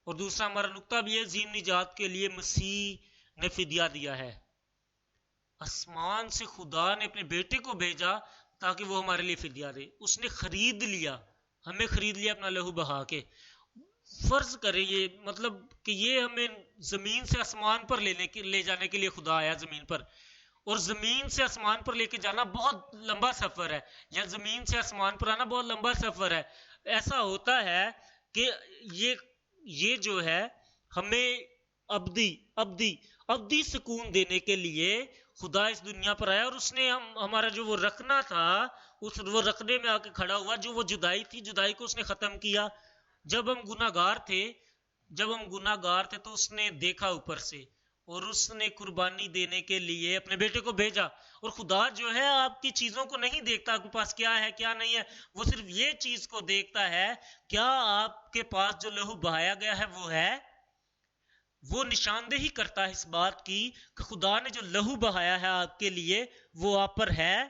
اور دوسرا ہمارا نقطہ بھی ہے، عظیم نجات کے لیے مسیح نے فدیہ دیا ہے۔ آسمان سے خدا نے اپنے بیٹے کو بھیجا تاکہ وہ ہمارے لیے فدیہ دے۔ اس نے ہمیں خرید لیا اپنا لہو بہا کے۔ فرض کریں یہ مطلب کہ یہ ہمیں زمین سے آسمان پر لے جانے کے لیے خدا آیا زمین پر، اور زمین سے آسمان پر لے کے جانا بہت لمبا سفر ہے، یا زمین سے آسمان پر آنا بہت لمبا سفر ہے۔ ایسا ہوتا ہے کہ یہ جو ہے ہمیں ابدی سکون دینے کے لیے خدا اس دنیا پر آیا، اور اس نے ہمارا جو وہ رکھنا تھا، وہ رکھنے میں آ کے کھڑا ہوا، جو وہ جدائی تھی، جدائی کو اس نے ختم کیا۔ جب ہم گناہ گار تھے تو اس نے دیکھا اوپر سے، اور اس نے قربانی دینے کے لیے اپنے بیٹے کو بھیجا۔ اور خدا جو ہے آپ کی چیزوں کو نہیں دیکھتا، آپ کے پاس کیا ہے کیا نہیں ہے، وہ صرف یہ چیز کو دیکھتا ہے، کیا آپ کے پاس جو لہو بہایا گیا ہے وہ ہے۔ وہ نشاندہی کرتا ہے اس بات کی کہ خدا نے جو لہو بہایا ہے آپ کے لیے وہ آپ پر ہے۔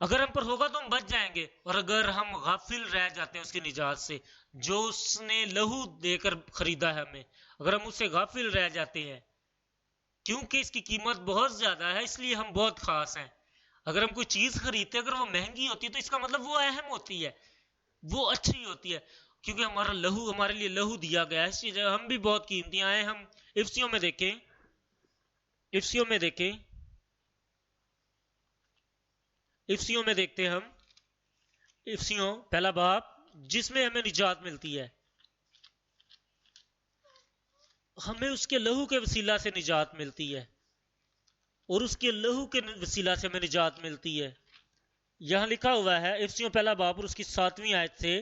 اگر ہم پر ہوگا تو ہم بچ جائیں گے، اور اگر ہم غافل رہ جاتے ہیں اس کی نجات سے، جو اس نے لہو دے کر خریدا ہے ہمیں، اگر ہم اس سے غافل رہ جاتے ہیں، کیونکہ اس کی قیمت بہت زیادہ ہے، اس لیے ہم بہت خاص ہیں۔ اگر ہم کوئی چیز خریدتے اگر وہ مہنگی ہوتی ہے تو اس کا مطلب وہ اہم ہوتی ہے، وہ اچھی ہوتی ہے، کیونکہ ہمارا لہو، ہمارے لیے لہو دیا گیا ہے، اس لیے ہم بھی بہت قیمتی آئے۔ ہم افسیوں میں دیکھتے ہیں ہم افسیوں پہلا باب، جس میں ہمیں نجات ملتی ہے، ہمیں اس کے لہو کے وسیلہ سے نجات ملتی ہے، اور اس کے لہو کے وسیلہ سے ہمیں نجات ملتی ہے۔ یہاں لکھا ہوا ہے افسیوں پہلا باب اور اس کی 7ویں آیت سے،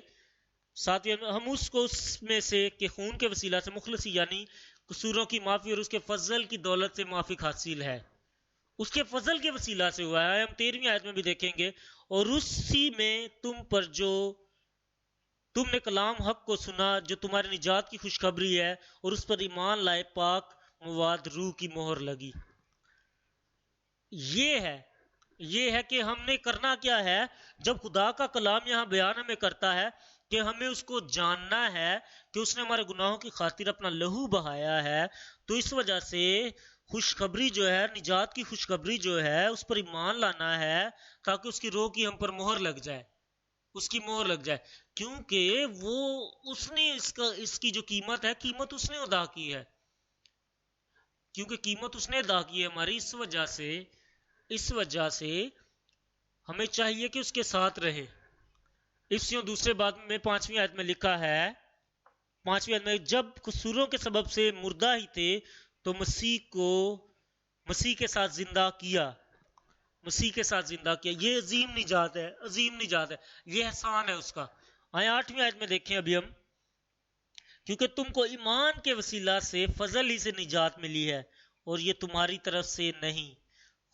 ہم اس کو اس میں سے کہ خون کے وسیلہ سے مخلصی یعنی قصوروں کی معافی اور اس کے فضل کی دولت سے معافی حاصل ہے۔ اس کے فضل کے وسیلہ سے ہوا ہے، ہم 13ویں آیت میں بھی دیکھیں گے، اور اسی میں تم پر جو تم نے کلام حق کو سنا جو تمہاری نجات کی خوشخبری ہے، اور اس پر ایمان لائے پاک مواد روح کی مہر لگی۔ یہ ہے کہ ہم نے کرنا کیا ہے، جب خدا کا کلام یہاں بیان ہمیں کرتا ہے کہ ہمیں اس کو جاننا ہے کہ اس نے ہمارے گناہوں کی خاطر اپنا لہو بہایا ہے، تو اس وجہ سے خوشخبری جو ہے، نجات کی خوشخبری جو ہے، اس پر ایمان لانا ہے تاکہ اس کی روح کی ہم پر مہر لگ جائے، اس کی مہر لگ جائے، کیونکہ وہ اس نے اس کی جو قیمت ہے، قیمت اس نے ادا کی ہے، کیونکہ قیمت اس نے ادا کی ہے ہماری۔ اس وجہ سے ہمیں چاہیے کہ اس کے ساتھ رہے۔ افسیوں دوسرے باب میں 5ویں آیت میں لکھا ہے، 5ویں آیت میں، جب قصوروں کے سبب سے مردہ ہی تھے تو مسیح کے ساتھ زندہ کیا۔ یہ عظیم نجات ہے، یہ احسان ہے اس کا۔ 8ویں آیت میں دیکھیں ابھی ہم، کیونکہ تم کو ایمان کے وسیلہ سے فضل ہی سے نجات ملی ہے، اور یہ تمہاری طرف سے نہیں،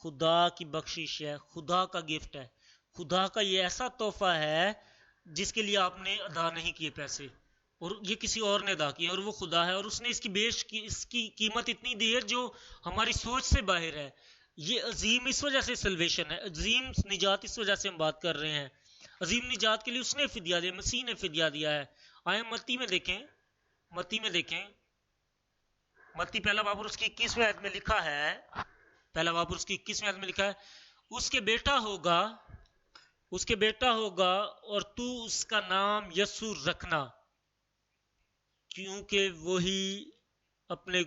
خدا کی بخشش ہے، خدا کا گفٹ ہے، خدا کا یہ ایسا تحفہ ہے جس کے لیے آپ نے ادا نہیں کیے پیسے، اور یہ کسی اور نے ادا کیا، اور وہ خدا ہے، اور اس نے اس کی قیمت اتنی دی ہے جو ہماری سوچ سے باہر ہے۔ یہ عظیم اس وجہ سے سلویشن ہے، عظیم نجات اس وجہ سے ہم بات کر رہے ہیں۔ عظیم نجات کے لیے اس نے فدیہ دیا، مسیح نے فدیہ دیا ہے۔ آئے متی میں دیکھیں، متی پہلا باب اور اس کی 21ویں آیت میں لکھا ہے، اس کے بیٹا ہوگا اور تو اس کا نام یسوع رکھنا، کیونکہ وہی اپنے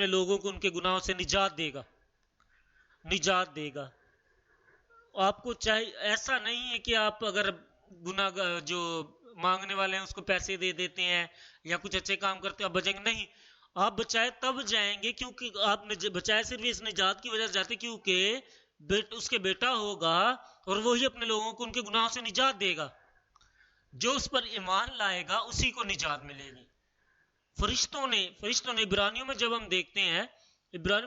لوگوں کو ان کے گناہوں سے نجات دے گا۔ آپ کو چاہیے، ایسا نہیں ہے کہ آپ اگر گناہ جو مانگنے والے ہیں اس کو پیسے دے دیتے ہیں یا کچھ اچھے کام کرتے ہیں آپ بچیں گے، نہیں، آپ بچائے تب جائیں گے، کیونکہ آپ نے بچائے صرف اس نجات کی وجہ سے جاتے، کیونکہ اس کے بیٹا ہوگا اور وہی اپنے لوگوں کو ان کے گناہوں سے نجات دے گا۔ جو اس پر ایمان لائے گا اسی کو نجات ملے گی۔ فرشتوں نے عبرانیوں میں جب ہم دیکھتے ہیں،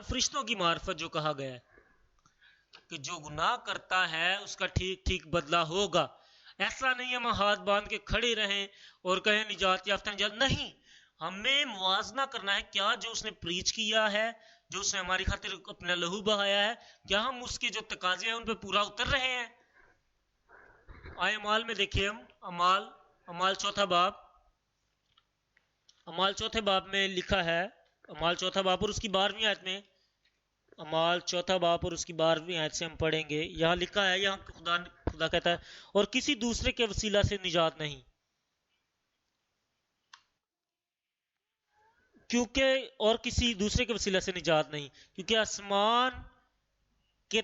فرشتوں کی معرفت جو کہا گیا ہے کہ جو گناہ کرتا ہے اس کا ٹھیک ٹھیک بدلہ ہوگا۔ ایسا نہیں ہم ہاتھ باندھ کے کھڑے رہیں اور کہیں نجات یافتہ، نہیں، ہمیں موازنہ کرنا ہے، کیا جو اس نے پریچ کیا ہے، جو اس نے ہماری خاطر اپنا لہو بہایا ہے، کیا ہم اس کے جو تقاضے ہیں ان پہ پورا اتر رہے ہیں؟ آئے امال میں دیکھیں ہم، امال چوتھے باب میں لکھا ہے، امال چوتھا باب اور اس کی 12ویں آیت میں، امال چوتھا باب اور اس کی 12ویں آیت سے ہم پڑھیں گے۔ یہاں لکھا ہے، یہاں خدا کہتا ہے، اور کسی دوسرے کے وسیلہ سے نجات نہیں، کیونکہ آسمان کے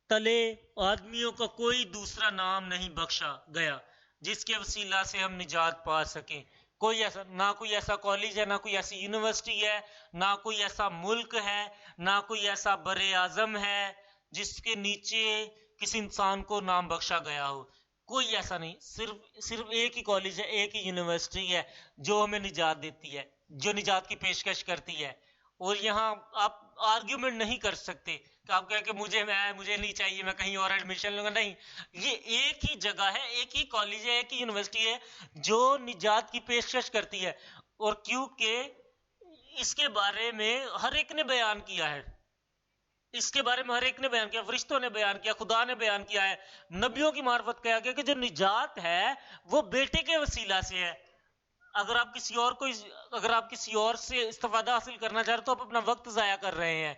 تلے آدمیوں کا کوئی دوسرا نام نہیں بخشا گیا جس کے وسیلہ سے ہم نجات پا سکیں نہ کوئی ایسا کالج ہے، نہ کوئی ایسی یونیورسٹی ہے، نہ کوئی ایسا ملک ہے، نہ کوئی ایسا بر اعظم ہے جس کے نیچے کسی انسان کو نام بخشا گیا ہو. کوئی ایسا نہیں. صرف ایک ہی کالج ہے، ایک ہی یونیورسٹی ہے جو ہمیں نجات دیتی ہے، جو نجات کی پیشکش کرتی ہے. اور یہاں آپ آرگیومنٹ نہیں کر سکتے کہ آپ کہیں کہ مجھے نہیں چاہیے، میں کہیں اور ایڈمیشن لوں گا. نہیں، یہ ایک ہی جگہ ہے، ایک ہی کالج ہے، ایک ہی یونیورسٹی ہے جو نجات کی پیشکش کرتی ہے. اور کیونکہ اس کے بارے میں ہر ایک نے بیان کیا ہے، اس کے بارے میں ہر ایک نے بیان کیا، فرشتوں نے بیان کیا، خدا نے بیان کیا ہے، نبیوں کی معرفت کیا گیا کہ جو نجات ہے وہ بیٹے کے وسیلہ سے ہے. اگر آپ کسی اور سے استفادہ حاصل کرنا چاہ رہے تو آپ اپنا وقت ضائع کر رہے ہیں.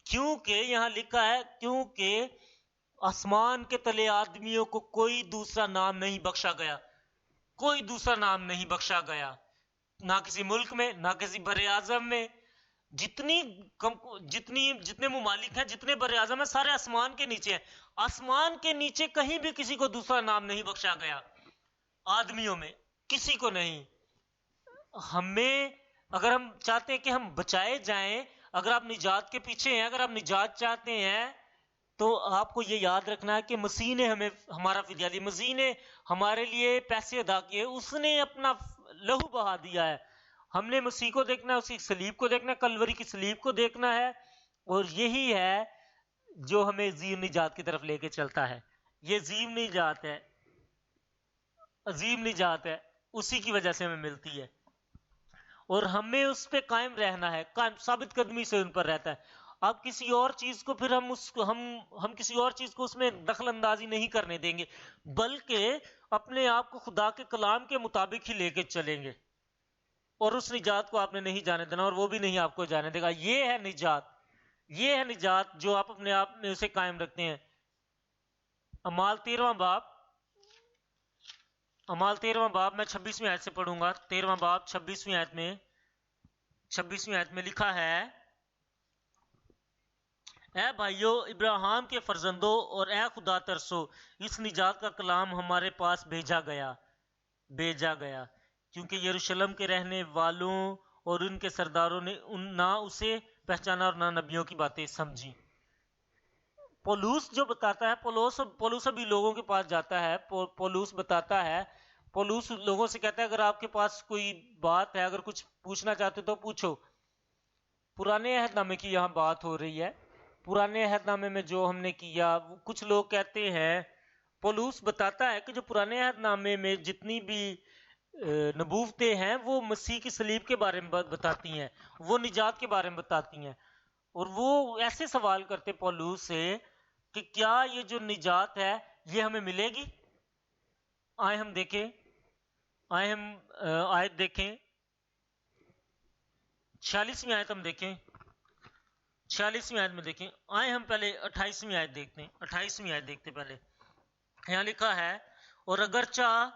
کیونکہ یہاں لکھا ہے کیونکہ آسمان کے تلے آدمیوں کو کوئی دوسرا نام نہیں بخشا گیا، کوئی دوسرا نام نہیں بخشا گیا، نہ کسی ملک میں، نہ کسی بر اعظم میں. جتنے ممالک ہیں، جتنے بر اعظم ہیں، سارے آسمان کے نیچے ہیں. آسمان کے نیچے کہیں بھی کسی کو دوسرا نام نہیں بخشا گیا، آدمیوں میں کسی کو نہیں. ہمیں اگر ہم چاہتے ہیں کہ ہم بچائے جائیں، اگر آپ نجات کے پیچھے ہیں، اگر آپ نجات چاہتے ہیں، تو آپ کو یہ یاد رکھنا ہے کہ مسیح نے ہمارا فدیہ دیا، مسیح نے ہمارے لیے پیسے ادا کیے، اس نے اپنا لہو بہا دیا ہے. ہم نے مسیح کو دیکھنا ہے، اسی صلیب کو دیکھنا ہے، کلوری کی صلیب کو دیکھنا ہے. اور یہی ہے جو ہمیں عظیم نجات کی طرف لے کے چلتا ہے. یہ عظیم نجات ہے، عظیم نجات ہے، اسی کی وجہ سے ہمیں ملتی ہے. اور ہمیں اس پہ قائم رہنا ہے، قائم ثابت قدمی سے ان پر رہتا ہے. اب کسی اور چیز کو پھر ہم کسی اور چیز کو اس میں دخل اندازی نہیں کرنے دیں گے، بلکہ اپنے آپ کو خدا کے کلام کے مطابق ہی لے کے چلیں گے. اور اس نجات کو آپ نے نہیں جانے دینا، اور وہ بھی نہیں آپ کو جانے دے گا. یہ ہے نجات، یہ ہے نجات جو آپ اپنے آپ میں اسے قائم رکھتے ہیں. اعمال 13واں باب میں 26ویں آیت سے پڑھوں گا. 13واں باب 26ویں آیت میں لکھا ہے، اے بھائیو ابراہیم کے فرزندوں اور اے خدا ترسو، اس نجات کا کلام ہمارے پاس بھیجا گیا کیونکہ یروشلم کے رہنے والوں اور ان کے سرداروں نے نہ اسے پہچانا اور نہ نبیوں کی باتیں سمجھی. پولوس جو بتاتا ہے، پولوس ابھی لوگوں کے پاس جاتا ہے، پولوس بتاتا ہے، پولوس لوگوں سے کہتا ہے اگر آپ کے پاس کوئی بات ہے، اگر کچھ پوچھنا چاہتے تو پوچھو. پرانے عہد نامے کی یہاں بات ہو رہی ہے. پرانے عہد نامے میں جو ہم نے کیا، کچھ لوگ کہتے ہیں، پولوس بتاتا ہے کہ جو پرانے عہد نامے میں جتنی بھی نبوتیں ہیں وہ مسیح کی صلیب کے بارے میں بتاتی ہیں، وہ نجات کے بارے میں بتاتی ہیں. اور وہ ایسے سوال کرتے پولوس سے کہ کیا یہ جو نجات ہے یہ ہمیں ملے گی؟ آئے ہم آیت دیکھیں، 46ویں آیت ہم دیکھیں، 46ویں آیت میں دیکھیں. آئے ہم پہلے 28ویں آیت دیکھتے ہیں. 28ویں آیت دیکھتے پہلے. یہاں لکھا ہے، اور اگرچہ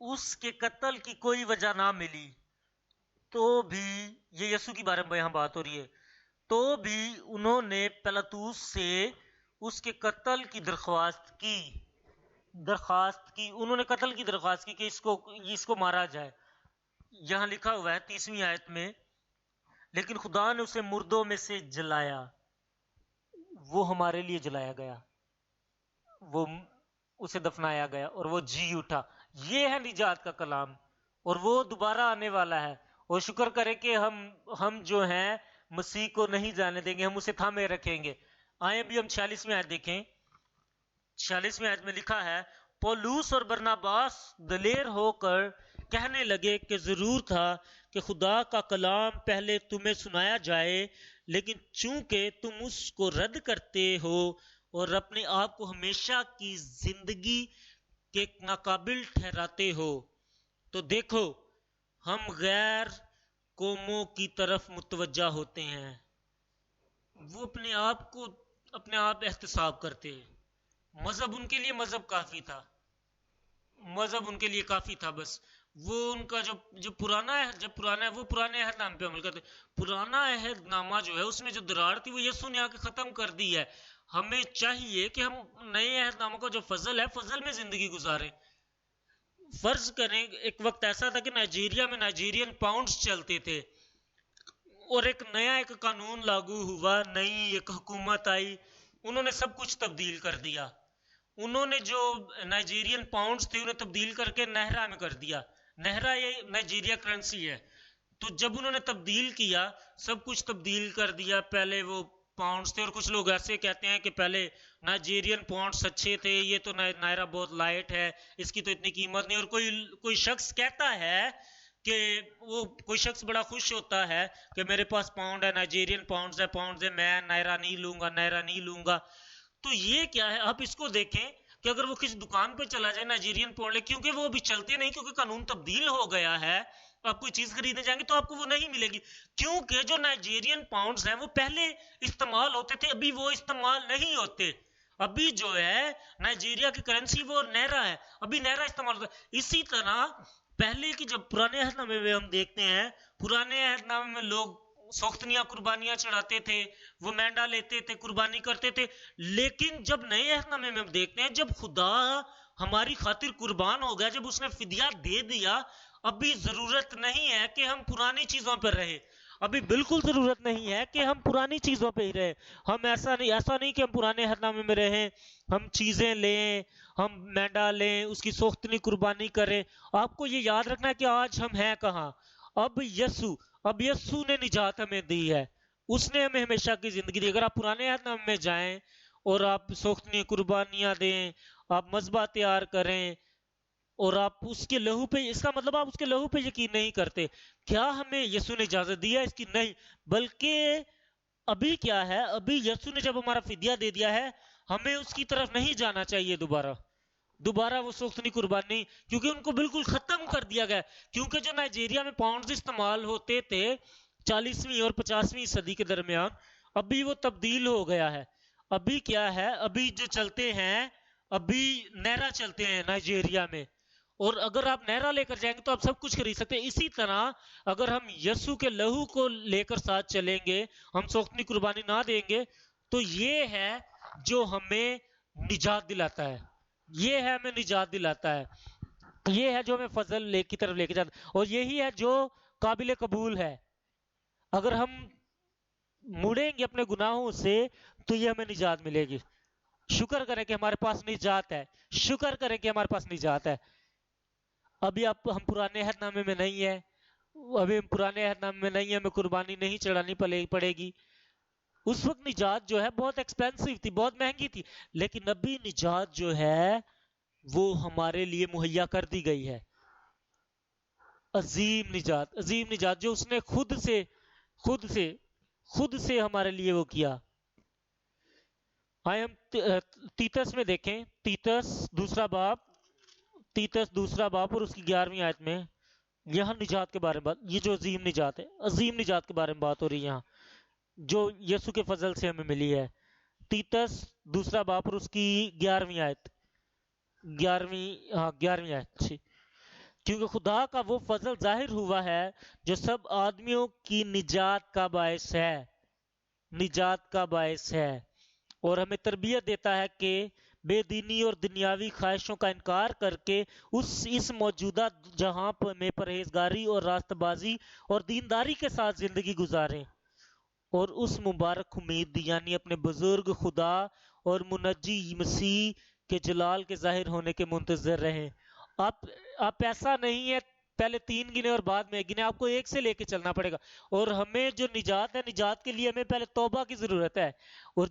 اس کے قتل کی کوئی وجہ نہ ملی تو بھی، یہ یسوع کے بارے میں یہاں بات ہو رہی ہے، تو بھی انہوں نے پیلاطوس سے اس کے قتل کی درخواست کی، انہوں نے قتل کی درخواست کی کہ اس کو مارا جائے. یہاں لکھا ہوا ہے 30ویں آیت میں، لیکن خدا نے اسے مردوں میں سے جلایا، وہ ہمارے لیے جلایا گیا، وہ اسے دفنایا گیا اور وہ جی اٹھا. یہ ہے نجات کا کلام، اور وہ دوبارہ آنے والا ہے. اور شکر کرے کہ ہم جو ہیں مسیح کو نہیں جانے دیں گے، ہم اسے تھامے رکھیں گے. آئیں بھی ہم 46ویں آیت دیکھیں. 46ویں آیت میں لکھا ہے، پولوس اور برناباس دلیر ہو کر کہنے لگے کہ ضرور تھا کہ خدا کا کلام پہلے تمہیں سنایا جائے، لیکن چونکہ تم اس کو رد کرتے ہو اور اپنے آپ کو ہمیشہ کی زندگی کے ناقابل ٹھہراتے ہو، تو دیکھو ہم غیر قوموں کی طرف متوجہ ہوتے ہیں. وہ اپنے آپ احتساب کرتے ہیں. مذہب ان کے لیے کافی تھا، بس وہ ان کا جو پرانا ہے وہ پرانے عہد نامے پہ عمل کرتے. پرانا عہد نامہ جو ہے اس میں جو درار تھی وہ یسوع نے آ کے ختم کر دی ہے. ہمیں چاہیے کہ ہم نئے عہد ناموں کا جو فضل ہے، فضل میں زندگی گزاریں. فرض کریں ایک وقت ایسا تھا کہ نائجیریا میں نائجیرین پاؤنڈز چلتے تھے اور ایک قانون لاگو ہوا، نئی ایک حکومت آئی، انہوں نے سب کچھ تبدیل کر دیا. انہوں نے جو نائجیرین پاؤنڈز تھے انہیں تبدیل کر کے نہرا میں کر دیا. نہرا یہ نائجیریا کرنسی ہے. تو جب انہوں نے تبدیل کیا، سب کچھ تبدیل کر دیا، پہلے وہ پاؤنڈز تھے، اور کچھ لوگ ایسے کہتے ہیں کہ پہلے نائجیرین پاؤنڈز اچھے تھے، یہ تو نائرا بہت لائٹ ہے، اس کی تو اتنی قیمت نہیں. اور کوئی شخص کہتا ہے کہ وہ کوئی شخص بڑا خوش ہوتا ہے کہ میرے پاس پاؤنڈ ہے، نائجیرین پاؤنڈز ہے، میں نائرا نہیں لوں گا. تو یہ کیا ہے؟ آپ اس کو دیکھیں کہ اگر وہ کسی دکان پہ چلا جائے نائجیرین پاؤنڈ لے، کیونکہ وہ ابھی چلتے نہیں، کیونکہ قانون تبدیل ہو گیا ہے، آپ کوئی چیز خریدنے جائیں گے تو آپ کو وہ نہیں ملے گی، کیونکہ جو نائجیرین پاؤنڈز ہیں وہ پہلے استعمال ہوتے تھے، ابھی وہ استعمال نہیں ہوتے. ابھی جو ہے نائجیریا کی کرنسی وہ نیرا ہے، ابھی نیرا استعمال ہوتا ہے. اسی طرح پہلے کی جب پرانے عہد نامے میں ہم دیکھتے ہیں، پرانے عہد نامے میں لوگ سوختنیاں قربانیاں چڑھاتے تھے، وہ مینڈا لیتے تھے، قربانی کرتے تھے. لیکن جب نئے عہد نامے میں ہم دیکھتے ہیں، جب خدا ہماری خاطر قربان ہو گیا، جب اس نے فدیہ دے دیا، ابھی ضرورت نہیں ہے کہ ہم پرانی چیزوں پر رہے. ابھی بالکل ضرورت نہیں ہے کہ ہم پرانی چیزوں پہ ہی رہے. ہم ایسا نہیں کہ ہم پرانے عہد نامے میں رہیں، ہم چیزیں لیں، ہم مینڈا لیں، اس کی سوختنی قربانی کریں. آپ کو یہ یاد رکھنا ہے کہ آج ہم ہیں کہاں. اب یسو نے نجات ہمیں دی ہے، اس نے ہمیں ہمیشہ کی زندگی دی. اگر آپ پرانے عہد نامے میں جائیں اور آپ سوختنی قربانیاں دیں، آپ مذبح تیار کریں، اور آپ اس کے لہو پہ، اس کا مطلب آپ اس کے لہو پہ یقین نہیں کرتے. کیا ہمیں یسوع نے اجازت دی ہے اس کی؟ نہیں. بلکہ ابھی کیا ہے، ابھی یسوع نے جب ہمارا فدیہ دے دیا ہے، ہمیں اس کی طرف نہیں جانا چاہیے دوبارہ وہ سوختنی قربانی، کیونکہ ان کو بالکل ختم کر دیا گیا. کیونکہ جو نائجیریا میں پاؤنڈز استعمال ہوتے تھے 40ویں اور 50ویں صدی کے درمیان، ابھی وہ تبدیل ہو گیا ہے. ابھی کیا ہے، ابھی جو چلتے ہیں، ابھی نیرا چلتے ہیں نائجیریا میں. اور اگر آپ نیرا لے کر جائیں گے تو آپ سب کچھ خرید سکتے ہیں. اسی طرح اگر ہم یسوع کے لہو کو لے کر ساتھ چلیں گے، ہم سوختنی قربانی نہ دیں گے، تو یہ ہے جو ہمیں نجات دلاتا ہے، یہ ہے ہمیں نجات دلاتا ہے، یہ ہے جو ہمیں فضل کی طرف لے کے جاتا ہے، اور یہی ہے جو قابل قبول ہے. اگر ہم مڑیں گے اپنے گناہوں سے تو یہ ہمیں نجات ملے گی. شکر کریں کہ ہمارے پاس نجات ہے، شکر کریں کہ ہمارے پاس نجات ہے. ابھی ہم پرانے عہد نامے میں نہیں ہیں، ہمیں قربانی نہیں چڑھانی پڑے گی. اس وقت نجات جو ہے بہت ایکسپینسو تھی، بہت مہنگی تھی، لیکن ابھی نجات جو ہے وہ ہمارے لیے مہیا کر دی گئی ہے. عظیم نجات جو اس نے خود سے ہمارے لیے وہ کیا. آئے ہم تیتس میں دیکھیں، تیتس دوسرا باب اور اس کی 11ویں آیت میں یہاں نجات کے بارے میں بات، یہ جو عظیم نجات کے بارے میں بات ہو رہی ہے یہاں، جو یسوع کے فضل سے ہمیں ملی ہے. تیتس دوسرا باب اور اس کی 11ویں آیت، 11ویں آیت. کیونکہ خدا کا وہ فضل ظاہر ہوا ہے جو سب آدمیوں کی نجات کا باعث ہے، اور ہمیں تربیت دیتا ہے کہ بے دینی اور دنیاوی خواہشوں کا انکار کر کے اس موجودہ جہاں میں پرہیزگاری اور راست بازی اور دینداری کے ساتھ زندگی گزاریں، اور اس مبارک امید یعنی اپنے بزرگ خدا اور منجی مسیح کے جلال کے ظاہر ہونے کے منتظر رہیں. آپ ایسا نہیں ہے پہلے 3 گنے اور بعد میں 1 گنے، آپ کو ایک سے لے کے چلنا پڑے گا. اور ہمیں جو نجات ہے، نجات کے لیے ہمیں پہلے توبہ کی ضرورت ہے، اور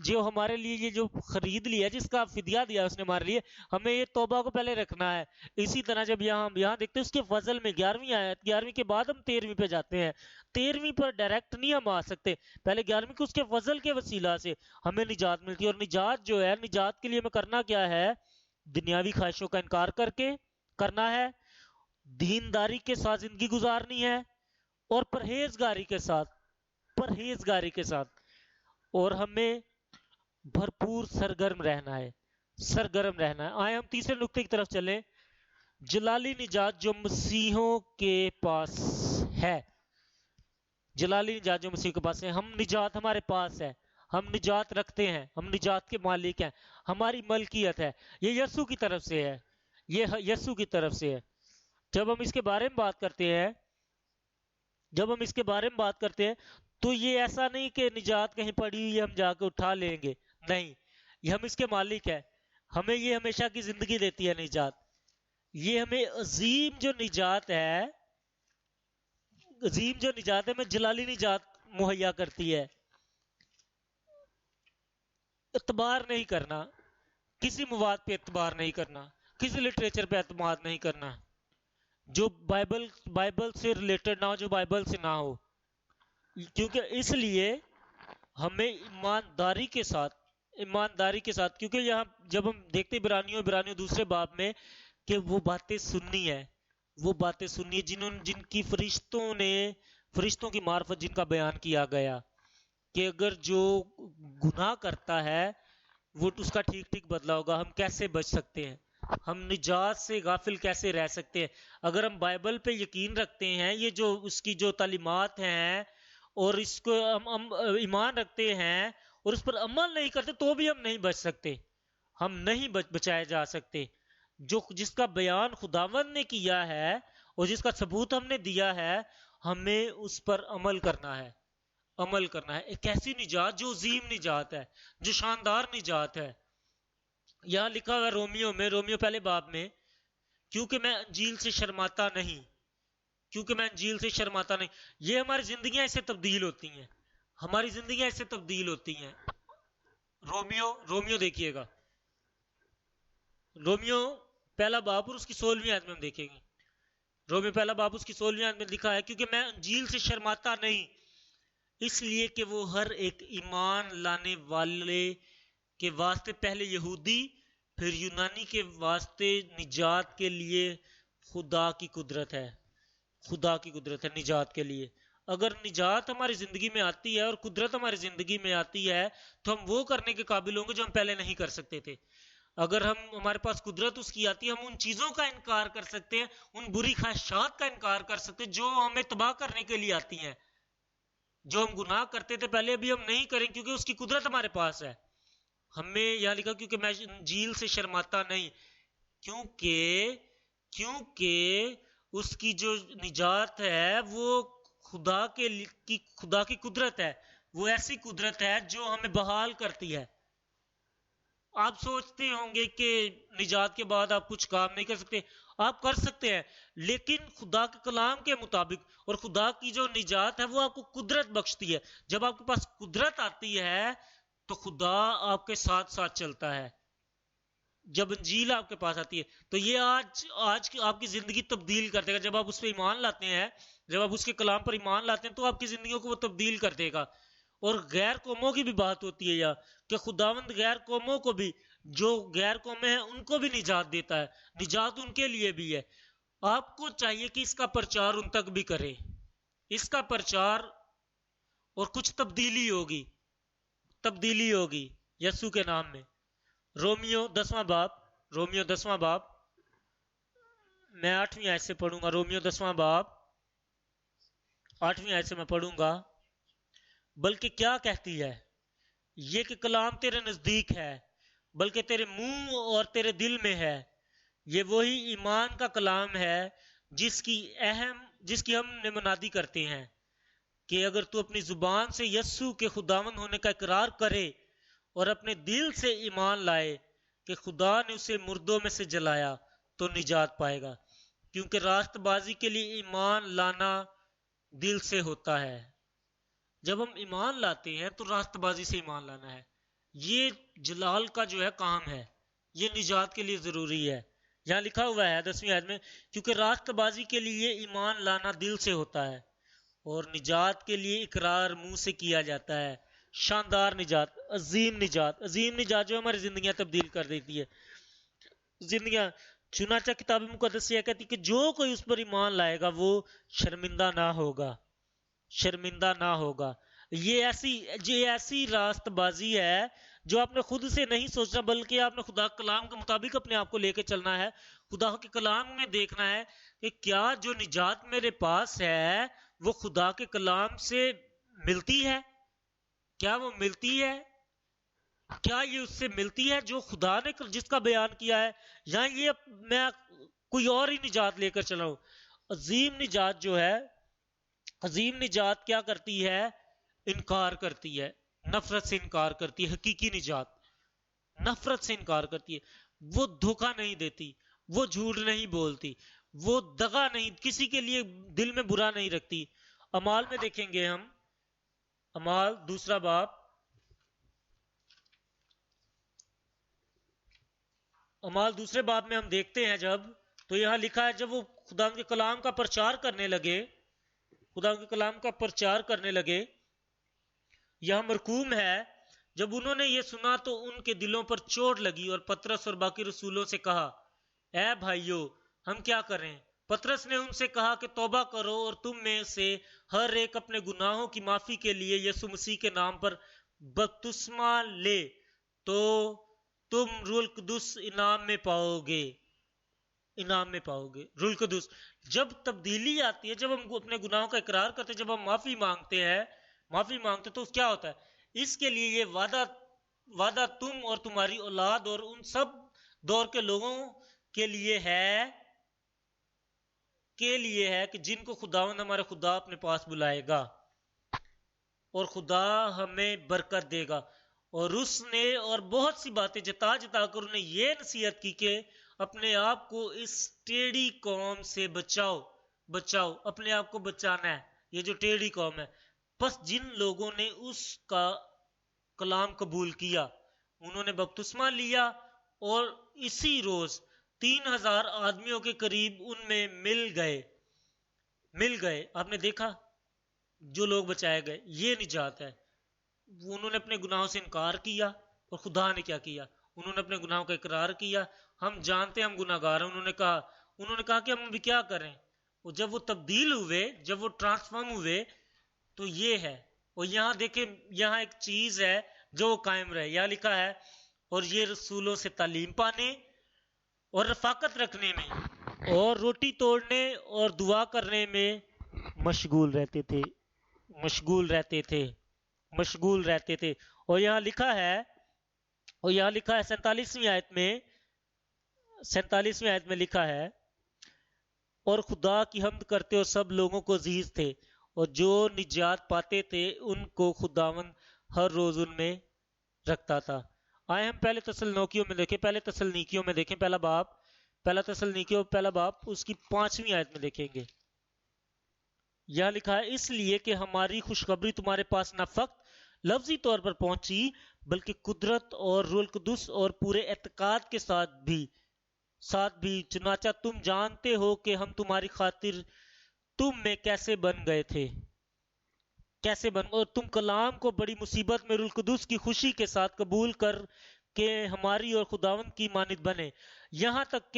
جو ہمارے لیے یہ جو خرید لیا، جس کا فدیہ دیا اس نے ہمارے لیے، ہمیں یہ توبہ کو پہلے رکھنا ہے. اسی طرح جب یہاں دیکھتے ہیں اس کے فضل میں 11ویں آیت، 11ویں کے بعد ہم 13ویں پہ جاتے ہیں. 13ویں پر ڈائریکٹ نہیں ہم آ سکتے، پہلے 11ویں کو اس کے فضل کے وسیلہ سے ہمیں نجات ملتی ہے. اور نجات جو ہے، نجات کے لیے ہمیں کرنا کیا ہے؟ دنیاوی خواہشوں کا انکار کر کے کرنا ہے، دینداری کے ساتھ زندگی گزارنی ہے، اور پرہیزگاری کے ساتھ اور ہمیں بھرپور سرگرم رہنا ہے. آئے ہم تیسرے نقطے کی طرف چلیں. جلالی نجات جو مسیحوں کے پاس ہے، ہم نجات ہمارے پاس ہے، ہم نجات رکھتے ہیں، ہم نجات کے مالک ہیں، ہماری ملکیت ہے، یہ یسوع کی طرف سے ہے. یہ یسوع کی طرف سے ہے۔ جب ہم اس کے بارے میں بات کرتے ہیں تو یہ ایسا نہیں کہ نجات کہیں پڑی ہوئی ہم جا کے اٹھا لیں گے، نہیں، یہ ہم اس کے مالک ہیں، ہمیں یہ ہمیشہ کی زندگی دیتی ہے نجات۔ یہ ہمیں عظیم جو نجات ہے ہمیں جلالی نجات مہیا کرتی ہے۔ اعتبار نہیں کرنا، کسی مواد پہ اعتبار نہیں کرنا، کسی لٹریچر پہ اعتماد نہیں کرنا جو بائبل سے ریلیٹڈ نہ ہو، جو بائبل سے نہ ہو، کیونکہ اس لیے ہمیں ایمانداری کے ساتھ کیونکہ یہاں جب ہم دیکھتے برانیوں دوسرے باب میں کہ وہ باتیں سننی ہے جن کی فرشتوں کی معرفت جن کا بیان کیا گیا کہ اگر جو گناہ کرتا ہے وہ اس کا ٹھیک بدلا ہوگا، ہم کیسے بچ سکتے ہیں، ہم نجات سے غافل کیسے رہ سکتے ہیں اگر ہم بائبل پہ یقین رکھتے ہیں، یہ جو اس کی جو تعلیمات ہیں اور اس کو ہم ایمان رکھتے ہیں اور اس پر عمل نہیں کرتے تو بھی ہم نہیں بچ سکتے، ہم نہیں بچائے جا سکتے۔ جس کا بیان خداوند نے کیا ہے اور جس کا ثبوت ہم نے دیا ہے، ہمیں اس پر عمل کرنا ہے۔ ایک ایسی نجات جو عظیم نجات ہے، جو شاندار نجات ہے۔ یہاں لکھا ہوا رومیو پہلے باب میں، کیونکہ میں انجیل سے شرماتا نہیں۔ یہ ہماری زندگیاں اس سے تبدیل ہوتی ہیں۔ رومیو دیکھیے گا، رومیو پہلا باب اور اس کی 16ویں آیت میں ہم دیکھیں گے۔ رومیو پہلا باب اس کی 16ویں آیت میں لکھا ہے، کیونکہ میں انجیل سے شرماتا نہیں، اس لیے کہ وہ ہر ایک ایمان لانے والے کے واسطے پہلے یہودی پھر یونانی کے واسطے نجات کے لیے خدا کی قدرت ہے نجات کے لیے۔ اگر نجات ہماری زندگی میں آتی ہے اور قدرت ہماری زندگی میں آتی ہے تو ہم وہ کرنے کے قابل ہوں گے جو ہم پہلے نہیں کر سکتے تھے۔ اگر ہمارے پاس قدرت اس کی آتی ہے، ہم ان چیزوں کا انکار کر سکتے ہیں، ان بری خواہشات کا انکار کر سکتے ہیں جو ہمیں تباہ کرنے کے لیے آتی ہیں۔ جو ہم گناہ کرتے تھے پہلے، ابھی ہم نہیں کریں کیونکہ اس کی قدرت ہمارے پاس ہے۔ ہمیں یہاں لکھا کیونکہ میں انجیل سے شرماتا نہیں، کیونکہ اس کی جو نجات ہے وہ خدا کی قدرت ہے، وہ ایسی قدرت ہے جو ہمیں بحال کرتی ہے۔ آپ سوچتے ہوں گے کہ نجات کے بعد آپ کچھ کام نہیں کر سکتے، آپ کر سکتے ہیں، لیکن خدا کے کلام کے مطابق اور خدا کی جو نجات ہے وہ آپ کو قدرت بخشتی ہے۔ جب آپ کے پاس قدرت آتی ہے تو خدا آپ کے ساتھ چلتا ہے۔ جب انجیل آپ کے پاس آتی ہے تو یہ آج کی آپ کی زندگی تبدیل کر دے گا۔ جب آپ اس پہ ایمان لاتے ہیں، جب آپ اس کے کلام پر ایمان لاتے ہیں تو آپ کی زندگیوں کو وہ تبدیل کر دے گا۔ اور غیر قوموں کی بھی بات ہوتی ہے یہاں کہ خداوند غیر قوموں کو بھی، جو غیر قومیں ہیں ان کو بھی نجات دیتا ہے، نجات ان کے لیے بھی ہے۔ آپ کو چاہیے کہ اس کا پرچار ان تک بھی کرے، اس کا پرچار، اور کچھ تبدیلی ہوگی یسوع کے نام میں۔ رومیو 10واں باب میں 8ویں آیت سے پڑھوں گا۔ رومیو 10واں باب 8ویں آیت سے میں پڑھوں گا۔ بلکہ کیا کہتی ہے یہ کہ کلام تیرے نزدیک ہے، بلکہ تیرے منہ اور تیرے دل میں ہے۔ یہ وہی ایمان کا کلام ہے جس کی ہم نمائندگی کرتے ہیں کہ اگر تو اپنی زبان سے یسوع کے خداوند ہونے کا اقرار کرے اور اپنے دل سے ایمان لائے کہ خدا نے اسے مردوں میں سے جلایا تو نجات پائے گا، کیونکہ راست بازی کے لیے ایمان لانا دل سے ہوتا ہے۔ جب ہم ایمان لاتے ہیں تو راست بازی سے ایمان لانا ہے، یہ جلال کا جو ہے کام ہے، یہ نجات کے لیے ضروری ہے۔ یہاں لکھا ہوا ہے 10ویں آیت میں، کیونکہ راست بازی کے لیے ایمان لانا دل سے ہوتا ہے اور نجات کے لیے اقرار منہ سے کیا جاتا ہے۔ شاندار نجات، عظیم نجات جو ہماری زندگیاں تبدیل کر دیتی ہے، زندگیاں۔ چنانچہ کتاب مقدس یہ کہتی ہے کہ جو کوئی اس پر ایمان لائے گا وہ شرمندہ نہ ہوگا۔ یہ ایسی راست بازی ہے جو آپ نے خود سے نہیں سوچنا، بلکہ آپ نے خدا کے کلام کے مطابق اپنے آپ کو لے کے چلنا ہے۔ خدا کے کلام میں دیکھنا ہے کہ کیا جو نجات میرے پاس ہے وہ خدا کے کلام سے ملتی ہے، کیا وہ ملتی ہے؟ کیا یہ اس سے ملتی ہے جو خدا نے جس کا بیان کیا ہے، یا یہ میں کوئی اور ہی نجات لے کر چلا ہوں؟ عظیم نجات جو ہے، عظیم نجات کیا کرتی ہے؟ انکار کرتی ہے، نفرت سے انکار کرتی ہے. حقیقی نجات نفرت سے انکار کرتی ہے. وہ دھوکہ نہیں دیتی، وہ جھوٹ نہیں بولتی، وہ دغا نہیں، کسی کے لیے دل میں برا نہیں رکھتی. اعمال میں دیکھیں گے ہم، اعمال دوسرا باب، اعمال دوسرے باب میں ہم دیکھتے ہیں جب، تو یہاں لکھا ہے جب وہ خدا کے کلام کا پرچار کرنے لگے، خدا کے کلام کا پرچار کرنے لگے، یہاں مرقوم ہے جب انہوں نے یہ سنا تو ان کے دلوں پر چوٹ لگی اور پطرس اور باقی رسولوں سے کہا، اے بھائیو ہم کیا کریں؟ پطرس نے ان سے کہا کہ توبہ کرو اور تم میں سے ہر ایک اپنے گناہوں کی معافی کے لیے یسوع مسیح کے نام پر بپتسمہ لے تو تم روح القدس انعام میں پاؤ گے. انعام میں پاؤ گے. روح القدس جب تبدیلی آتی ہے، جب ہم اپنے گناہوں کا اقرار کرتے ہیں، جب ہم معافی مانگتے ہیں، تو کیا ہوتا ہے؟ اس کے لیے یہ وعدہ تم اور تمہاری اولاد اور ان سب دور کے لوگوں کے لیے ہے کہ جن کو خداوند ہمارے خدا اپنے پاس بلائے گا، اور خدا ہمیں برکت دے گا. اور اس نے اور بہت سی باتیں جتا کر انہیں یہ نصیحت کی کہ اپنے آپ کو اس ٹیڑھی قوم سے بچاؤ. اپنے آپ کو بچانا ہے، یہ جو ٹیڑھی قوم ہے. بس جن لوگوں نے اس کا کلام قبول کیا، انہوں نے بپتسمہ لیا، اور اسی روز 3000 آدمیوں کے قریب ان میں مل گئے. آپ نے دیکھا جو لوگ بچائے گئے، یہ نجات ہے. انہوں نے اپنے گناہوں سے انکار کیا، اور خدا نے کیا کیا؟ انہوں نے اپنے گناہوں کا اقرار کیا. ہم جانتے ہیں ہم گناہگار ہیں. انہوں نے کہا کہ ہم ابھی کیا کریں؟ اور جب وہ تبدیل ہوئے، جب وہ ٹرانسفارم ہوئے، تو یہ ہے. اور یہاں دیکھیں، یہاں ایک چیز ہے جو قائم رہے. یہاں لکھا ہے، اور یہ رسولوں سے تعلیم پانے اور رفاقت رکھنے میں اور روٹی توڑنے اور دعا کرنے میں مشغول رہتے تھے. اور یہاں لکھا ہے 47ویں آیت میں لکھا ہے، اور خدا کی حمد کرتے اور سب لوگوں کو عزیز تھے، اور جو نجات پاتے تھے ان کو خداوند ہر روز ان میں رکھتا تھا. آئے ہم پہلے تسلنیکیوں میں دیکھیں پہلا تسلنیکیوں پہلا باب اس کی 5ویں آیت میں دیکھیں گے. یہاں لکھا ہے، اس لیے کہ ہماری خوشخبری تمہارے پاس نہ فقط لفظی طور پر پہنچی بلکہ قدرت اور روح القدس اور پورے اعتقاد کے ساتھ بھی، چنانچہ تم جانتے ہو کہ ہم تمہاری خاطر تم میں کیسے بن گئے تھے، اور تم کلام کو بڑی مصیبت میں روح القدس کی خوشی کے ساتھ قبول کر کے ہماری اور خداوند کی مانند بنے، یہاں تک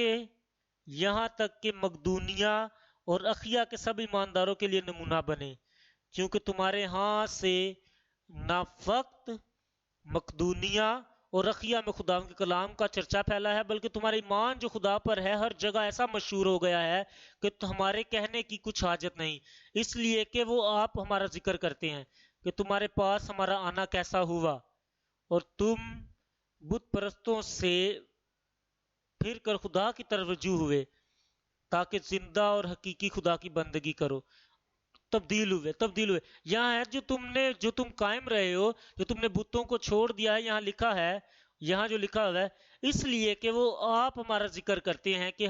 کہ مقدونیہ اور اخیا کے سب ایمانداروں کے لیے نمونہ بنے. کیونکہ تمہارے ہاں سے نہ فقط مقدونیہ اور اخیا میں خدا کے کلام کا چرچا پھیلا ہے، بلکہ تمہارا ایمان جو خدا پر ہے ہر جگہ ایسا مشہور ہو گیا ہے کہ ہمارے کہنے کی کچھ حاجت نہیں، اس لیے کہ وہ آپ ہمارا ذکر کرتے ہیں کہ تمہارے پاس ہمارا آنا کیسا ہوا، اور تم بت پرستوں سے پھر کر خدا کی طرف رجوع ہوئے تاکہ زندہ اور حقیقی خدا کی بندگی کرو. تبدیل ہوئے. یہاں ہے جو تم قائم رہے ہو، جو تم نے بتوں کو چھوڑ دیا ہے. یہاں جو لکھا ہوا ہے، اس لیے کہ وہ آپ ہمارا ذکر کرتے ہیں کہ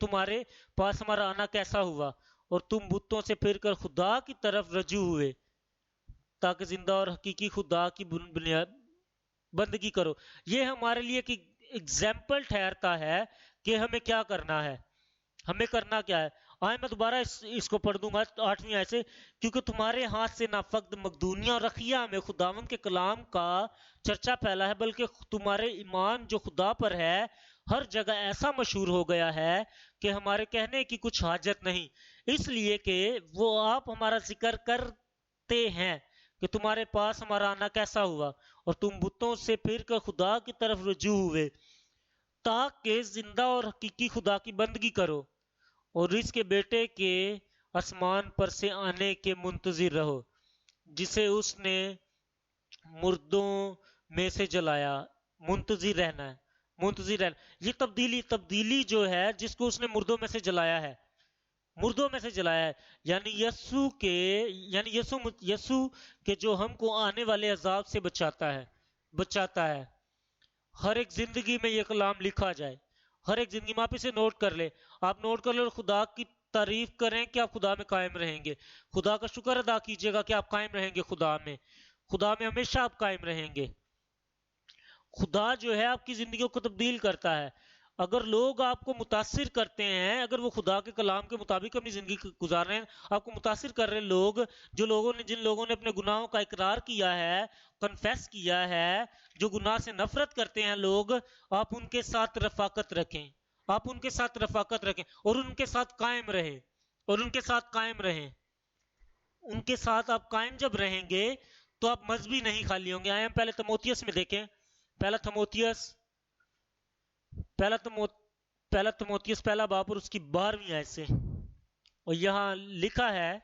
تمہارے پاس ہمارا آنا کیسا ہوا، اور تم بتوں سے پھر کر خدا کی طرف رجوع ہوئے تاکہ زندہ اور حقیقی خدا کی بندگی کرو. یہ ہمارے لیے ایک ایگزامپل ٹھہرتا ہے کہ ہمیں کیا کرنا ہے. آئے میں دوبارہ اس کو پڑھ دوں گا 8ویں آیت سے، کیونکہ تمہارے ہاتھ سے نہ فقط مقدونیہ اور اخیا میں خداوند کے کلام کا چرچا پھیلا ہے، بلکہ تمہارے ایمان جو خدا پر ہے ہر جگہ ایسا مشہور ہو گیا ہے کہ ہمارے کہنے کی کچھ حاجت نہیں، اس لیے کہ وہ آپ ہمارا ذکر کرتے ہیں کہ تمہارے پاس ہمارا آنا کیسا ہوا، اور تم بتوں سے پھر کر خدا کی طرف رجوع ہوئے تاکہ زندہ اور حقیقی خدا کی بندگی کرو، اور اس کے بیٹے کے آسمان پر سے آنے کے منتظر رہو، جسے اس نے مردوں میں سے جلایا. منتظر رہنا ہے، منتظر رہنا. یہ تبدیلی جو ہے جس کو اس نے مردوں میں سے جلایا ہے، مردوں میں سے جلایا ہے، یعنی یسوع کے جو ہم کو آنے والے عذاب سے بچاتا ہے. ہر ایک زندگی میں یہ کلام لکھا جائے، ہر ایک زندگی میں. آپ اسے نوٹ کر لیں، آپ نوٹ کر لیں اور خدا کی تعریف کریں کہ آپ خدا میں قائم رہیں گے. خدا کا شکر ادا کیجئے گا کہ آپ قائم رہیں گے خدا میں ہمیشہ آپ قائم رہیں گے. خدا جو ہے آپ کی زندگیوں کو تبدیل کرتا ہے. اگر لوگ آپ کو متاثر کرتے ہیں، اگر وہ خدا کے کلام کے مطابق اپنی زندگی گزار رہے ہیں، آپ کو متاثر کر رہے لوگ، جن لوگوں نے اپنے گناہوں کا اقرار کیا ہے، کنفیس کیا ہے، جو گناہ سے نفرت کرتے ہیں لوگ، آپ ان کے ساتھ رفاقت رکھیں، اور ان کے ساتھ قائم رہیں. ان کے ساتھ آپ قائم جب رہیں گے تو آپ مذہبی نہیں خالی ہوں گے. آئے ہم پہلے تموتھیوس میں دیکھیں، پہلا تموتھیوس پہلا باب اور اس کی 12ویں آیت سے. اور یہاں لکھا ہے،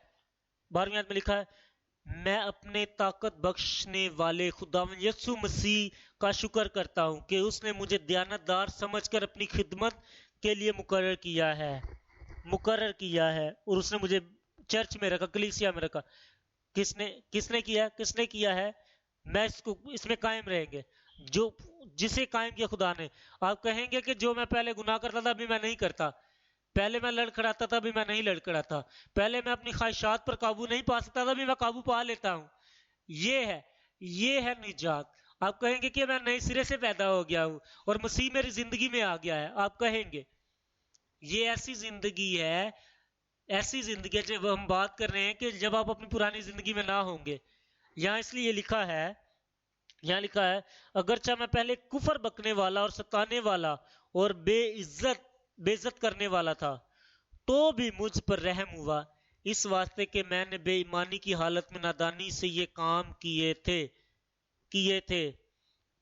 12ویں آیت میں لکھا ہے، میں اپنے طاقت بخشنے والے خداوند یسوع مسیح کا شکر کرتا ہوں کہ اس نے مجھے دیانتدار سمجھ کر اپنی خدمت کے لیے مقرر کیا ہے. اور اس نے مجھے چرچ میں رکھا، کلیسیا میں رکھا. کس نے کیا ہے؟ میں اس میں قائم رہیں گے، جسے قائم کیا خدا نے. آپ کہیں گے کہ جو میں پہلے گناہ کرتا تھا ابھی میں نہیں کرتا، پہلے میں لڑکھڑاتا تھا ابھی میں نہیں لڑکھڑاتا، پہلے میں اپنی خواہشات پر قابو نہیں پا سکتا تھا ابھی میں قابو پا لیتا ہوں. یہ ہے نجات. آپ کہیں گے کہ میں نئے سرے سے پیدا ہو گیا ہوں اور مسیح میری زندگی میں آ گیا ہے. آپ کہیں گے یہ ایسی زندگی ہے جب ہم بات کر رہے ہیں کہ جب آپ اپنی پرانی زندگی میں نہ ہوں گے. یہاں اس لیے لکھا ہے اگرچہ میں پہلے کفر بکنے والا اور ستانے والا اور بے عزت کرنے والا تھا، تو بھی مجھ پر رحم ہوا، اس واسطے کہ میں نے بے ایمانی کی حالت میں نادانی سے یہ کام کیے تھے.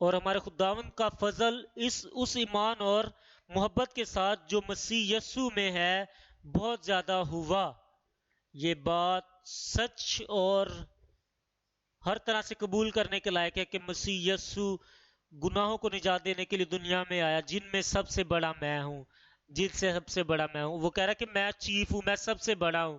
اور ہمارے خداوند کا فضل اس ایمان اور محبت کے ساتھ جو مسیح یسوع میں ہے بہت زیادہ ہوا. یہ بات سچ اور ہر طرح سے قبول کرنے کے لائق ہے کہ مسیح یسوع گناہوں کو نجات دینے کے لیے دنیا میں آیا، جن سے سب سے بڑا میں ہوں. وہ کہہ رہا ہے کہ میں چیف ہوں، میں سب سے بڑا ہوں.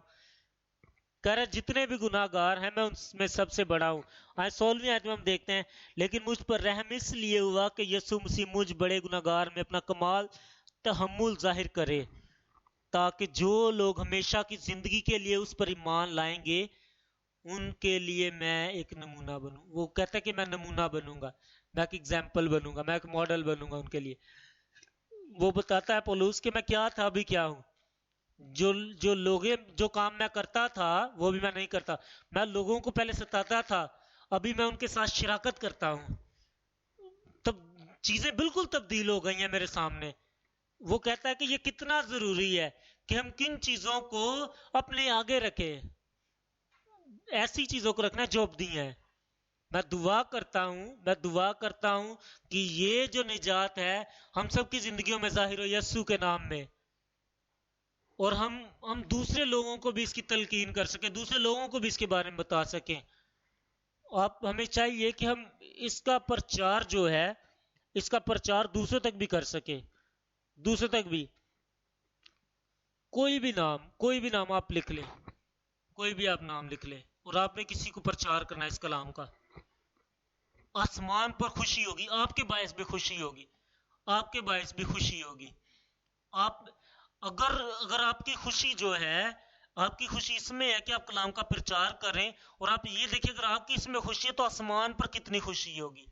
کہہ رہا ہے جتنے بھی گناہ گار ہیں میں ان میں سب سے بڑا ہوں. 16ویں آیت میں ہم دیکھتے ہیں، لیکن مجھ پر رحم اس لیے ہوا کہ یسوع مسیح مجھ بڑے گناہ گار میں اپنا کمال تحمل ظاہر کرے، تاکہ جو لوگ ہمیشہ کی زندگی کے لیے اس پر ایمان لائیں گے ان کے لیے میں ایک نمونہ بنوں. وہ کہتا ہے کہ میں نمونہ بنوں گا، میں ایک ایگزامپل بنوں گا، میں ایک ماڈل بنوں گا ان کے لیے. وہ بتاتا ہے پولس کہ میں کیا تھا ابھی کیا ہوں. جو کام میں کرتا تھا وہ بھی میں نہیں کرتا. میں لوگوں کو پہلے ستاتا تھا، ابھی میں ان کے ساتھ شراکت کرتا ہوں. تب چیزیں بالکل تبدیل ہو گئی ہیں میرے سامنے. وہ کہتا ہے کہ یہ کتنا ضروری ہے کہ ہم کن چیزوں کو اپنے آگے رکھیں. ایسی چیزوں کو رکھنا جو ابدی ہیں. میں دعا کرتا ہوں کہ یہ جو نجات ہے ہم سب کی زندگیوں میں ظاہر ہو یسوع کے نام میں، اور ہم دوسرے لوگوں کو بھی اس کی تلقین کر سکیں، دوسرے لوگوں کو بھی اس کے بارے میں بتا سکیں. ہمیں چاہیے کہ ہم اس کا پرچار جو ہے اس کا پرچار دوسروں تک بھی کر سکیں. دوسروں تک بھی کوئی بھی نام آپ لکھ لیں، کوئی بھی آپ نام لکھ لیں، اور آپ نے کسی کو پرچار کرنا ہے اس کلام کا. آسمان پر خوشی ہوگی، آپ کے باعث بھی خوشی ہوگی. اگر آپ کی خوشی جو ہے، آپ کی خوشی اس میں ہے کہ آپ کلام کا پرچار کریں، اور آپ یہ دیکھیں اگر آپ کی اس میں خوشی ہے تو آسمان پر کتنی خوشی ہوگی.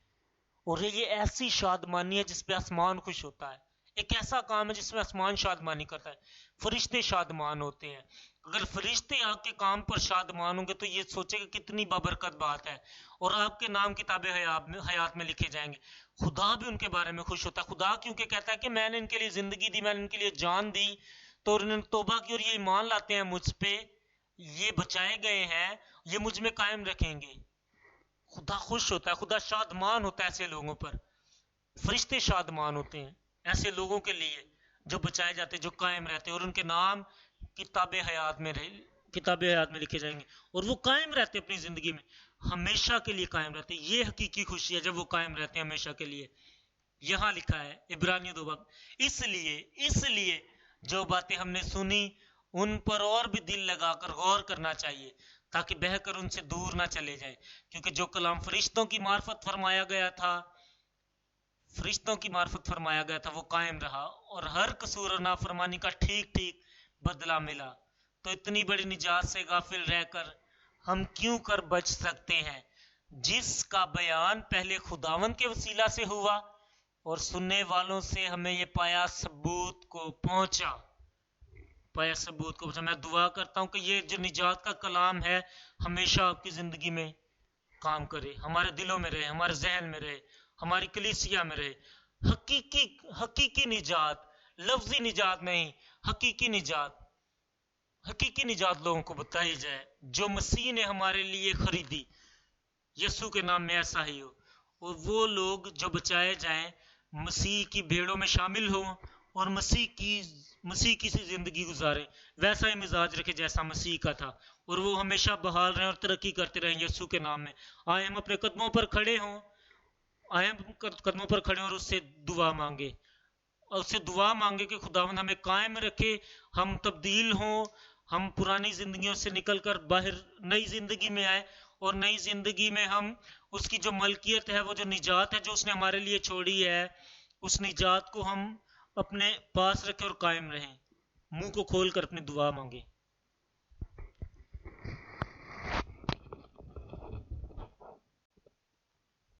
اور یہ ایسی شادمانی ہے جس پہ آسمان خوش ہوتا ہے. ایک ایسا کام ہے جس میں آسمان شادمانی کرتا ہے. فرشتے شادمان ہوتے ہیں. اگر فرشتے آپ کے کام پر شادمان ہوں گے تو یہ سوچے کہ کتنی بابرکت بات ہے، اور آپ کے نام کتاب حیات میں لکھے جائیں گے. خدا بھی ان کے بارے میں خوش ہوتا ہے. خدا کیونکہ کہتا ہے کہ میں نے ان کے لیے زندگی دی، میں نے ان کے لیے جان دی، تو انہوں نے توبہ کی اور یہ ایمان لاتے ہیں مجھ پہ، یہ بچائے گئے ہیں، یہ مجھ میں قائم رکھیں گے. خدا خوش ہوتا ہے، خدا شادمان ہوتا ہے ایسے لوگوں پر. فرشتے شادمان ہوتے ہیں ایسے لوگوں کے لیے جو بچائے جاتے، جو قائم رہتے، اور ان کے نام کتاب حیات میں لکھے جائیں گے، اور وہ قائم رہتے اپنی زندگی میں. ہمیشہ کے لیے قائم رہتے ہیں. یہ حقیقی خوشی ہے جب وہ قائم رہتے ہیں ہمیشہ کے لیے. یہاں لکھا ہے عبرانیوں 2 باب، اس لیے جو باتیں ہم نے سنی ان پر اور بھی دل لگا کر غور کرنا چاہیے تاکہ بہہ کر ان سے دور نہ چلے جائیں. کیونکہ جو کلام فرشتوں کی معرفت فرمایا گیا تھا وہ قائم رہا اور ہر قصور اور نافرمانی کا ٹھیک بدلہ ملا. تو اتنی بڑی نجات سے غافل رہ کر ہم کیوں کر بچ سکتے ہیں جس کا بیان پہلے خداوند کے وسیلہ سے ہوا اور سننے والوں سے ہمیں یہ پایا ثبوت کو پہنچا. میں دعا کرتا ہوں کہ یہ جو نجات کا کلام ہے ہمیشہ آپ کی زندگی میں کام کرے، ہمارے دلوں میں رہے، ہمارے ذہن میں رہے، ہماری کلیسیا میں رہے. حقیقی نجات، لفظی نجات نہیں، حقیقی نجات لوگوں کو بتائی جائے جو مسیح نے ہمارے لیے خریدی. یسوع کے نام میں ایسا ہی ہو، اور وہ لوگ جو بچائے جائیں مسیح کی بھیڑوں میں شامل ہوں اور مسیح کی سی زندگی گزاریں، ویسا ہی مزاج رکھے جیسا مسیح کا تھا، اور وہ ہمیشہ بحال رہیں اور ترقی کرتے رہیں یسوع کے نام میں. آئے ہم اپنے قدموں پر کھڑے ہوں اور اس سے دعا مانگے کہ خداوند ہمیں قائم رکھے، ہم تبدیل ہوں، ہم پرانی زندگیوں سے نکل کر باہر نئی زندگی میں آئے، اور نئی زندگی میں ہم اس کی جو ملکیت ہے، وہ جو نجات ہے جو اس نے ہمارے لیے چھوڑی ہے، اس نجات کو ہم اپنے پاس رکھیں اور قائم رہیں. منہ کو کھول کر اپنی دعا مانگیں.